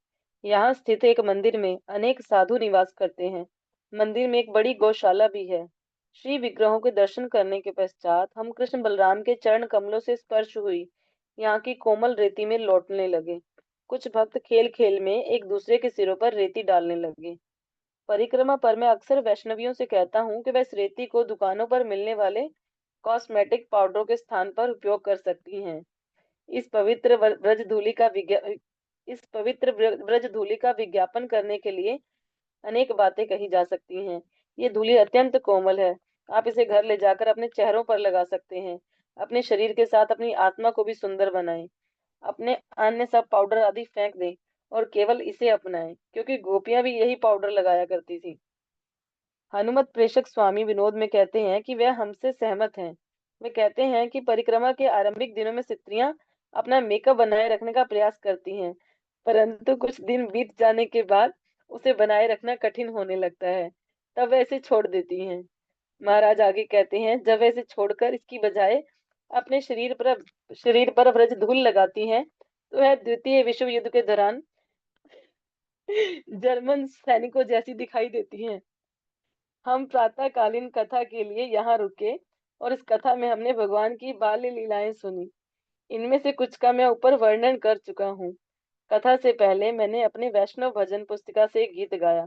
यहाँ स्थित एक मंदिर में अनेक साधु निवास करते हैं। मंदिर में एक बड़ी गौशाला भी है। श्री विग्रहों के दर्शन करने के पश्चात हम कृष्ण बलराम के चरण कमलों से स्पर्श हुई यहाँ की कोमल रेती में लौटने लगे। कुछ भक्त खेल खेल में एक दूसरे के सिरों पर रेती डालने लगे। परिक्रमा पर मैं अक्सर वैष्णवियों से कहता हूँ कि वह इस रेती को दुकानों पर मिलने वाले कॉस्मेटिक पाउडरों के स्थान पर उपयोग कर सकती हैं। इस पवित्र ब्रज धूलि का विज्ञा इस पवित्र ब्रज धूलि का विज्ञापन करने के लिए अनेक बातें कही जा सकती हैं। ये धूलि अत्यंत कोमल है। आप इसे घर ले जाकर अपने चेहरों पर लगा सकते हैं। अपने शरीर के साथ अपनी आत्मा को भी सुंदर बनाएं। अपने अन्य सब पाउडर आदि फेंक दें और केवल इसे अपनाएं, क्योंकि गोपियां भी यही पाउडर लगाया करती थी। हनुमत प्रेषक स्वामी विनोद में कहते हैं कि वह हमसे सहमत हैं। वे कहते हैं कि परिक्रमा के आरंभिक दिनों में स्त्रियां अपना मेकअप बनाए रखने का प्रयास करती हैं, परंतु कुछ दिन बीत जाने के बाद उसे बनाए रखना कठिन होने लगता है, तब वह इसे छोड़ देती हैं। महाराज आगे कहते हैं, जब वह इसे छोड़कर इसकी बजाय अपने शरीर पर ब्रज धूल लगाती हैं, तो वह द्वितीय विश्व युद्ध के दौरान जर्मन सैनिकों जैसी दिखाई देती हैं। हम प्रातःकालीन कथा के लिए यहाँ रुके और इस कथा में हमने भगवान की बाल्य लीलाएं सुनी। इनमें से कुछ का मैं ऊपर वर्णन कर चुका हूँ। कथा से पहले मैंने अपने वैष्णव भजन पुस्तिका से एक गीत गाया।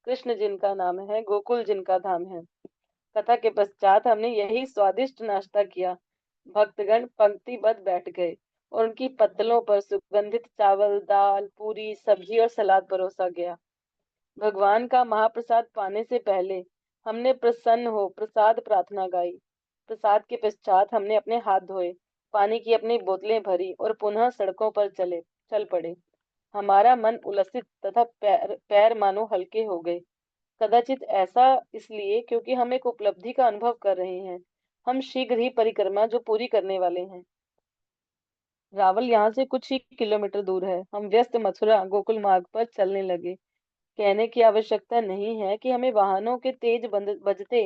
कृष्ण जिनका नाम है, गोकुल जिनका धाम है। कथा के पश्चात हमने यही स्वादिष्ट नाश्ता किया। भक्तगण पंक्तिबद्ध बैठ गए और उनकी पत्तलों पर सुगंधित चावल, दाल, पूरी, सब्जी और सलाद परोसा गया। भगवान का महाप्रसाद पाने से पहले हमने प्रसन्न हो प्रसाद प्रार्थना गाई। प्रसाद के पश्चात हमने अपने हाथ धोए, पानी की अपनी बोतलें भरी और पुनः सड़कों पर चल पड़े। हमारा मन उल्लसित तथा पैर पैर मानो हल्के हो गए। कदाचित ऐसा इसलिए क्योंकि हम एक उपलब्धि का अनुभव कर रहे हैं। हम शीघ्र ही परिक्रमा जो पूरी करने वाले हैं। रावल यहाँ से कुछ ही किलोमीटर दूर है। हम व्यस्त मथुरा गोकुल मार्ग पर चलने लगे। कहने की आवश्यकता नहीं है कि हमें वाहनों के तेज बजते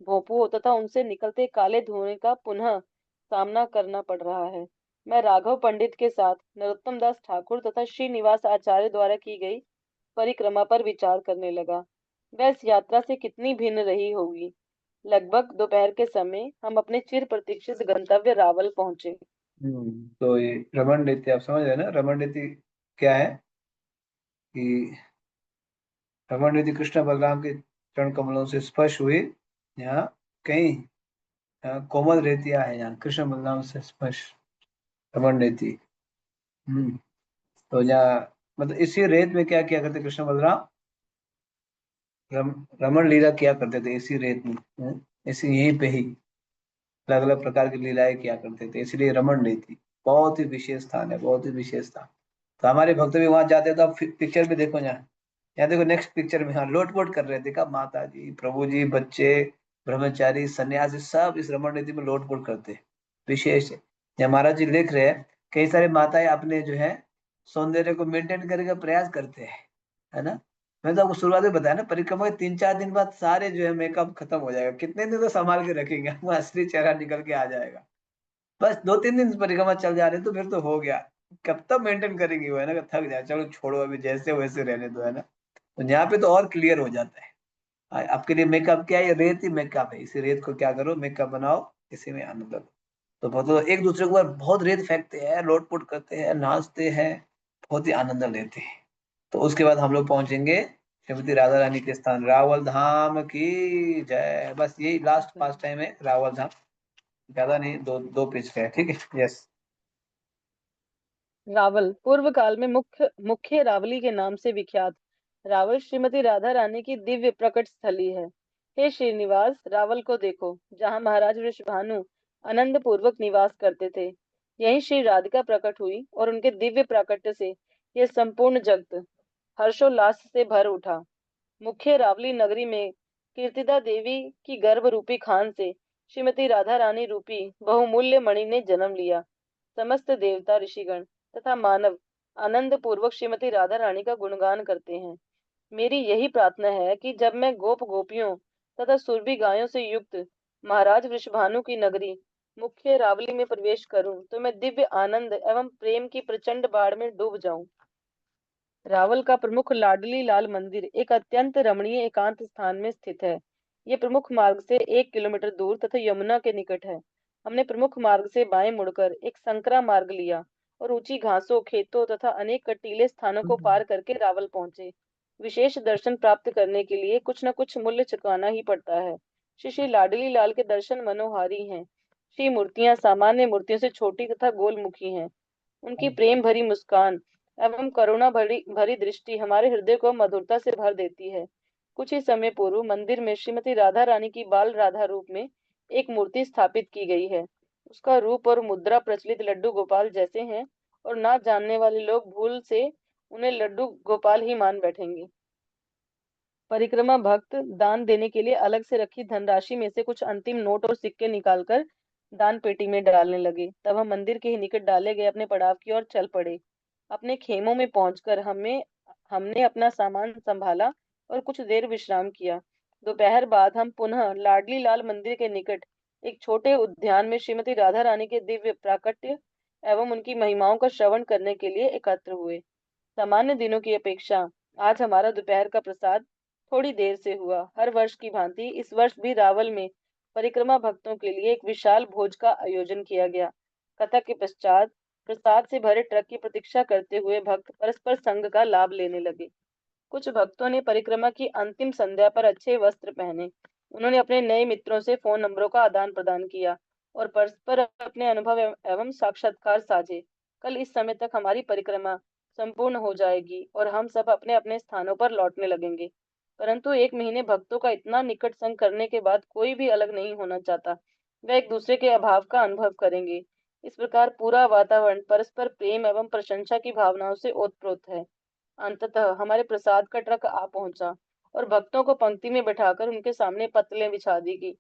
भोंपुओं तथा उनसे निकलते काले धुएं का पुनः सामना करना पड़ रहा है। मैं राघव पंडित के साथ नरोत्तम दास ठाकुर तथा श्रीनिवास आचार्य द्वारा की गई परिक्रमा पर विचार करने लगा। वह इस यात्रा से कितनी भिन्न रही होगी। लगभग दोपहर के समय हम अपने चिर प्रतीक्षित गंतव्य रावल पहुंचे। तो ये रमण नीति आप समझ रहे हैं ना? रमण नीति क्या है कि रमण नीति कृष्ण बलराम के चरण कमलों से स्पर्श हुई। यहाँ कई कोमल रेतियां है, यहाँ कृष्ण बलराम से स्पर्श, रमण नीति। तो यहाँ मतलब इसी रेत में क्या किया करते कृष्ण बलराम? रमण लीला किया करते थे इसी रेत में। इसी यहीं पे ही अलग अलग प्रकार की लीलाएं किया करते थे, इसलिए रमण नीति बहुत ही विशेष स्थान है, बहुत ही विशेष स्थान। तो हमारे भक्त भी वहां जाते हैं। तो आप पिक्चर में देखो, यहाँ देखो नेक्स्ट पिक्चर में, हाँ लोटपोट कर रहे थे का माता जी, प्रभु जी, बच्चे, ब्रह्मचारी, सन्यासी सब इस रमण नीति में लोटपोट करते हैं। विशेष है। यहाँ महाराज जी लिख रहे हैं, कई सारे माताएं अपने जो है सौंदर्य को मेंटेन करने का प्रयास करते हैं, है ना? मैंने तो आपको शुरुआत में बताया ना, परिक्रमा के 3-4 दिन बाद सारे जो है मेकअप खत्म हो जाएगा। कितने दिन तो संभाल के रखेंगे, वो असली चेहरा निकल के आ जाएगा। बस 2-3 दिन परिक्रमा चल जा रहे तो फिर तो हो गया। कब तक मेंटेन करेंगे वो, है ना? थक जाए, चलो छोड़ो अभी जैसे वैसे रहने दो, है ना? तो यहाँ पे तो और क्लियर हो जाता है। आपके लिए मेकअप क्या है? ये रेत ही मेकअप है। इसी रेत को क्या करो, मेकअप बनाओ, इसी में आनंद लो। तो बहुत एक दूसरे के ऊपर बहुत रेत फेंकते हैं, लोटपोट करते हैं, नाचते हैं, बहुत ही आनंद लेते हैं। तो उसके बाद हम लोग पहुंचेंगे श्रीमती राधा रानी के स्थान रावल धाम की जय। बस यही लास्ट पास टाइम है रावल धाम, ज्यादा नहीं, दो दो पेज का है, ठीक है? यस। रावल पूर्व काल में मुख्य मुख्य रावली के नाम से विख्यात रावल श्रीमती राधा रानी की दिव्य प्रकट स्थली है। हे श्रीनिवास, रावल को देखो, जहाँ महाराज वृषभानु आनंद पूर्वक निवास करते थे। यहीं श्री राधिका प्रकट हुई और उनके दिव्य प्राकट्य से यह संपूर्ण जगत हर्षोल्लास से भर उठा। मुख्य रावली नगरी में कीर्तिदा देवी की गर्भ रूपी खान से श्रीमती राधा रानी रूपी बहुमूल्य मणि ने जन्म लिया। समस्त देवता, ऋषिगण तथा मानव आनंद पूर्वक श्रीमती राधा रानी का गुणगान करते हैं। मेरी यही प्रार्थना है कि जब मैं गोप गोपियों तथा सुरभि गायों से युक्त महाराज वृषभानु की नगरी मुख्य रावली में प्रवेश करूं तो मैं दिव्य आनंद एवं प्रेम की प्रचंड बाढ़ में डूब जाऊं। रावल का प्रमुख लाडली लाल मंदिर एक अत्यंत रमणीय एकांत स्थान में स्थित है। ये प्रमुख मार्ग से 1 किलोमीटर दूर तथा यमुना के निकट है। हमने प्रमुख मार्ग से बाएं मुड़कर एक संकरा मार्ग लिया और ऊंची घासों, खेतों तथा अनेक कटीले स्थानों को पार करके रावल पहुंचे। विशेष दर्शन प्राप्त करने के लिए कुछ न कुछ मूल्य चुकाना ही पड़ता है। श्री श्री लाडली लाल के दर्शन मनोहारी हैं। श्री मूर्तियां सामान्य मूर्तियों से छोटी तथा गोलमुखी हैं। उनकी प्रेम भरी मुस्कान एवं करुणा भरी भरी दृष्टि हमारे हृदय को मधुरता से भर देती है। कुछ ही समय पूर्व मंदिर में श्रीमती राधा रानी की बाल राधा रूप में एक मूर्ति स्थापित की गई है। उसका रूप और मुद्रा प्रचलित लड्डू गोपाल जैसे हैं और ना जानने वाले लोग भूल से उन्हें लड्डू गोपाल ही मान बैठेंगे। परिक्रमा भक्त दान देने के लिए अलग से रखी धनराशि में से कुछ अंतिम नोट और सिक्के निकालकर दान पेटी में डालने लगे। तब हम मंदिर के ही निकट डाले गए अपने पड़ाव की ओर चल पड़े। अपने खेमों में पहुंचकर हमें हमने अपना सामान संभाला और कुछ देर विश्राम किया। दोपहर बाद हम पुनः लाडली लाल मंदिर के निकट एक छोटे उद्यान में श्रीमती राधा रानी के दिव्य प्राकट्य एवं उनकी महिमाओं का श्रवण करने के लिए एकत्र हुए। सामान्य दिनों की अपेक्षा आज हमारा दोपहर का प्रसाद थोड़ी देर से हुआ। हर वर्ष की भांति इस वर्ष भी रावल में परिक्रमा भक्तों के लिए एक विशाल भोज का आयोजन किया गया। कथा के पश्चात प्रसाद से भरे ट्रक की प्रतीक्षा करते हुए भक्त परस्पर संग का लाभ लेने लगे। कुछ भक्तों ने परिक्रमा की अंतिम संध्या पर अच्छे वस्त्र पहने। उन्होंने अपने नए मित्रों से फोन नंबरों का आदान प्रदान किया और परस्पर अपने अनुभव एवं साक्षात्कार साझे। कल इस समय तक हमारी परिक्रमा संपूर्ण हो जाएगी और हम सब अपने अपने स्थानों पर लौटने लगेंगे। परंतु 1 महीने भक्तों का इतना निकट संग करने के बाद कोई भी अलग नहीं होना चाहता। वे एक दूसरे के अभाव का अनुभव करेंगे। इस प्रकार पूरा वातावरण परस्पर प्रेम एवं प्रशंसा की भावनाओं से ओतप्रोत है। अंततः हमारे प्रसाद का ट्रक आ पहुंचा और भक्तों को पंक्ति में बैठाकर उनके सामने पत्तलें बिछा दी गई।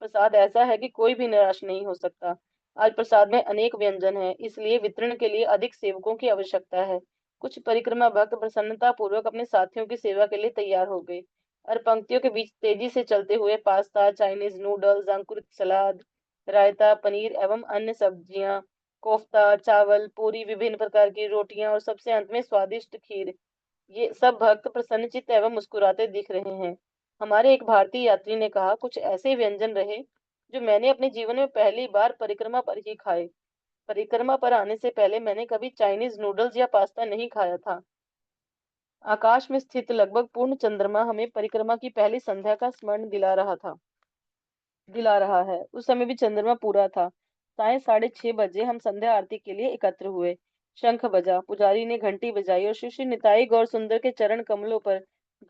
प्रसाद ऐसा है कि कोई भी निराश नहीं हो सकता। आज प्रसाद में अनेक व्यंजन हैं, इसलिए वितरण के लिए अधिक सेवकों की आवश्यकता है। कुछ परिक्रमा भक्त प्रसन्नता पूर्वक अपने साथियों की सेवा के लिए तैयार हो गए और पंक्तियों के बीच तेजी से चलते हुए पास्ता, चाइनीज नूडल्स, अंकुरित सलाद, रायता, पनीर एवं अन्य सब्जियां, कोफ्ता, चावल, पूरी, विभिन्न प्रकार की रोटियां और सबसे अंत में स्वादिष्ट खीर, ये सब भक्त प्रसन्नचित्त एवं मुस्कुराते दिख रहे हैं। हमारे एक भारतीय यात्री ने कहा, कुछ ऐसे व्यंजन रहे जो मैंने अपने जीवन में पहली बार परिक्रमा पर ही खाए। परिक्रमा पर आने से पहले मैंने कभी चाइनीज नूडल्स या पास्ता नहीं खाया था। आकाश में स्थित लगभग पूर्ण चंद्रमा हमें परिक्रमा की पहली संध्या का स्मरण दिला रहा है। उस समय भी चंद्रमा पूरा था। साय 6:30 बजे हम संध्या आरती के लिए एकत्र हुए। शंख बजा, पुजारी ने घंटी बजाई और श्री श्री निताई गौर सुंदर के चरण कमलों पर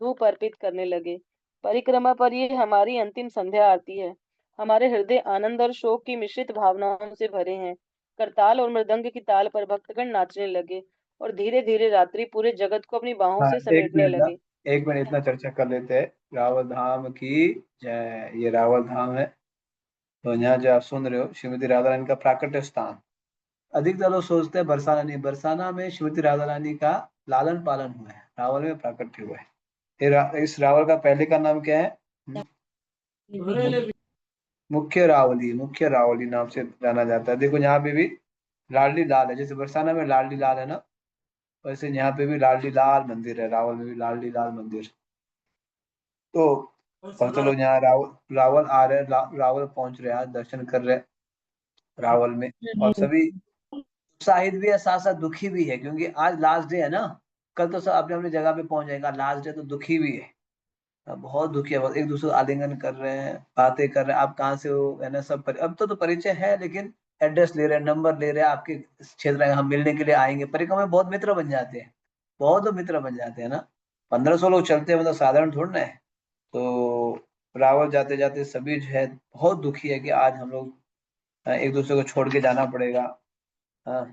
धूप अर्पित करने लगे। परिक्रमा पर ये हमारी अंतिम संध्या आरती है। हमारे हृदय आनंद और शोक की मिश्रित भावनाओं से भरे हैं। करताल और मृदंग की ताल पर भक्तगण नाचने लगे और धीरे धीरे रात्रि पूरे जगत को अपनी बाहों हाँ, से एक समेटने मिनट ना, लगे। 1 मिनट इतना चर्चा कर लेते हैं। रावल धाम की जय। ये रावल धाम है। तो यहाँ जो आप सुन रहे हो, श्रीमती राधा रानी का प्राकट्य स्थान। अधिकतर लोग सोचते हैं बरसाना नहीं, बरसाना में श्रीमती राधा रानी का लालन पालन हुआ है, रावल में प्राकट्य हुआ है। इस रावल का पहले का नाम क्या है? मुख्य रावली, मुख्य रावली नाम से जाना जाता है। देखो यहाँ पे भी लाडली लाल है, जैसे बरसाना में लाडली लाल है ना, वैसे यहाँ पे भी लाडली लाल मंदिर है, रावल में भी लाडली लाल मंदिर। तो भक्त लोग यहाँ रावल रावल आ रहे, रावल पहुंच रहे हैं, आज दर्शन कर रहे हैं रावल में। और सभी उत्साहित भी है, साथ साथ दुखी भी है, क्योंकि आज लास्ट डे है ना। कल तो सब अपने अपनी जगह पे पहुंच जाएगा, लास्ट डे तो दुखी भी है। बहुत दुखी है, बहुत एक दूसरे को आलिंगन कर रहे हैं, बातें कर रहे हैं, आप कहाँ से हो, है ना, सब अब तो परिचय है, लेकिन एड्रेस ले रहे हैं, नंबर ले रहे हैं, आपके क्षेत्र में हम मिलने के लिए आएंगे। परिक्रमा में बहुत मित्र बन जाते हैं, बहुत मित्र बन जाते हैं ना। 1500 लोग चलते हैं, मतलब साधारण थोड़ा ना है। तो रावल जाते जाते सभी जो है बहुत दुखी है कि आज हम लोग एक दूसरे को छोड़ के जाना पड़ेगा। हाँ।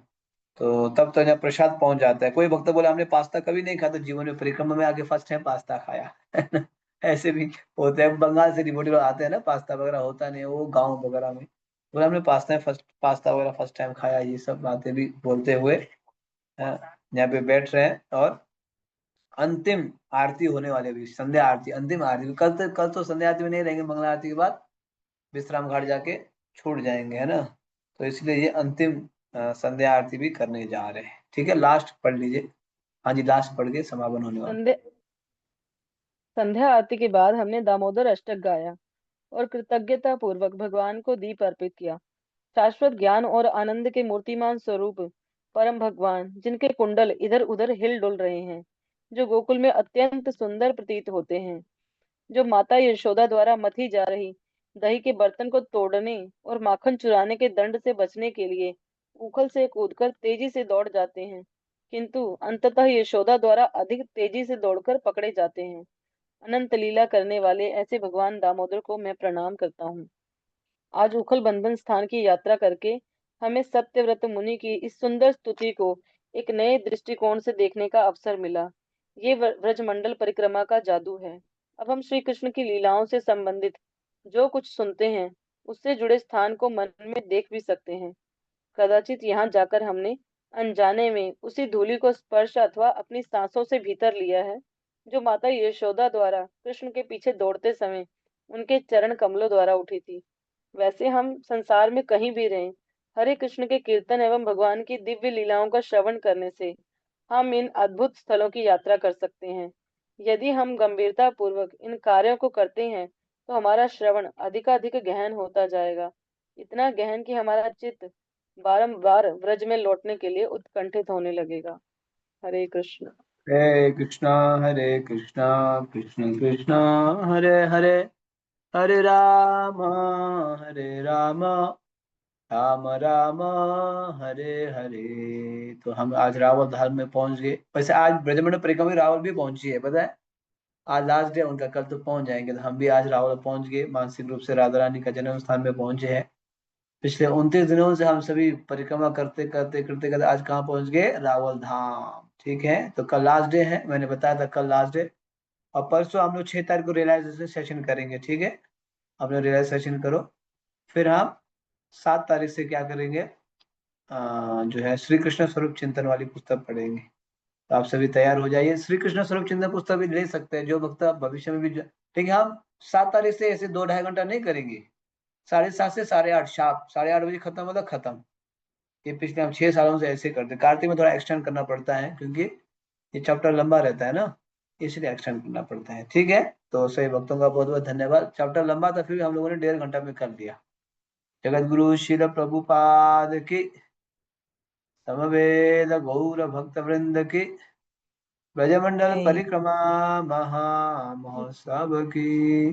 तो तब तो यहाँ प्रसाद पहुंच जाता है। कोई भक्त बोला हमने पास्ता कभी नहीं खाया, तो जीवन में परिक्रमा में आके फर्स्ट टाइम पास्ता खाया है ना। ऐसे भी होते हैं, बंगाल से डिवोटी लोग आते हैं ना, पास्ता वगैरह होता नहीं है वो गाँव वगैरह में। बोला हमने पास्ता वगैरह फर्स्ट टाइम खाया, ये सब बातें भी बोलते हुए यहाँ पे बैठ रहे हैं। और अंतिम आरती होने वाले भी, संध्या आरती, अंतिम आरती। कल तो संध्या आरती में नहीं रहेंगे, मंगला आरती के बाद विश्राम घाट जाके छूट जाएंगे, है ना। तो इसलिए ये अंतिम संध्या आरती भी करने जा रहे हैं। ठीक है, लास्ट पढ़ लीजिए। हाँ जी, लास्ट पढ़ के समापन होने वाला। संध्या संध्या आरती के बाद हमने दामोदर अष्टक गाया और कृतज्ञता पूर्वक भगवान को दीप अर्पित किया। शाश्वत ज्ञान और आनंद के मूर्तिमान स्वरूप परम भगवान, जिनके कुंडल इधर उधर हिल डुल रहे हैं, जो गोकुल में अत्यंत सुंदर प्रतीत होते हैं, जो माता यशोदा द्वारा मथी जा रही दही के बर्तन को तोड़ने और माखन चुराने के दंड से बचने के लिए उखल से कूदकर तेजी से दौड़ जाते हैं, किंतु अंततः यशोदा द्वारा अधिक तेजी से दौड़कर पकड़े जाते हैं। अनंत लीला करने वाले ऐसे भगवान दामोदर को मैं प्रणाम करता हूँ। आज उखल बंधन स्थान की यात्रा करके हमें सत्यव्रत मुनि की इस सुंदर स्तुति को एक नए दृष्टिकोण से देखने का अवसर मिला। ये व्रजमंडल परिक्रमा का जादू है। अब हम श्री कृष्ण की लीलाओं से संबंधित जो कुछ सुनते हैं, उससे जुड़े स्थान को मन में देख भी सकते हैं। कदाचित यहाँ जाकर हमने अनजाने में उसी धूलि को स्पर्श अथवा अपनी सांसों से भीतर लिया है, जो माता यशोदा द्वारा कृष्ण के पीछे दौड़ते समय उनके चरण कमलों द्वारा उठी थी। वैसे हम संसार में कहीं भी रहें, हरे कृष्ण के कीर्तन एवं भगवान की दिव्य लीलाओं का श्रवण करने से हम इन अद्भुत स्थलों की यात्रा कर सकते हैं। यदि हम गंभीरता पूर्वक इन कार्यों को करते हैं, तो हमारा श्रवण अधिकाधिक गहन होता जाएगा, इतना गहन कि हमारा चित्त बारंबार व्रज में लौटने के लिए उत्कंठित होने लगेगा। हरे कृष्ण। हरे कृष्णा, हरे कृष्णा, कृष्ण कृष्णा, हरे हरे, हरे राम हरे राम राम राम हरे हरे। तो हम आज रावल धाम में पहुंच गए। वैसे आज ब्रजमंडल परिक्रमा में रावल भी पहुंची है, पता है। आज लास्ट डे उनका, कल तो पहुंच जाएंगे। तो हम भी आज रावल पहुंच गए, मानसिक रूप से राधा रानी का जन्म स्थान में पहुंचे हैं। पिछले 29 दिनों से हम सभी परिक्रमा करते करते करते करते आज कहाँ पहुंच गए, रावल धाम। ठीक है, तो कल लास्ट डे है, मैंने बताया था कल लास्ट डे। और परसों हम लोग 6 तारीख को रियलाइजेशन सेशन करेंगे, ठीक है। आप लोग रियलाइजेशन करो। फिर हम 7 तारीख से क्या करेंगे, जो है श्री कृष्ण स्वरूप चिंतन वाली पुस्तक पढ़ेंगे। तो आप सभी तैयार हो जाइए। श्री कृष्ण स्वरूप चिंतन पुस्तक भी ले सकते हैं जो भक्त भविष्य में भी ठीक है। हम 7 तारीख से ऐसे 2-2.5 घंटा नहीं करेंगे। 7:30 से 8:30 शार्प, 8:30 बजे खत्म होता खत्म। ये पिछले हम 6 सालों से ऐसे करते। कार्तिक में थोड़ा एक्सटेंड करना पड़ता है क्योंकि ये चैप्टर लंबा रहता है ना, इसलिए एक्सटेंड करना पड़ता है। ठीक है, तो सही भक्तों का बहुत बहुत धन्यवाद। चैप्टर लंबा था, फिर भी हम लोगों ने 1.5 घंटा में कर दिया। जगत गुरु शिल प्रभुपाद की, समवेद गौर भक्त वृंद की, ब्रजमंडल जय परिक्रमा महा महोत्सव की।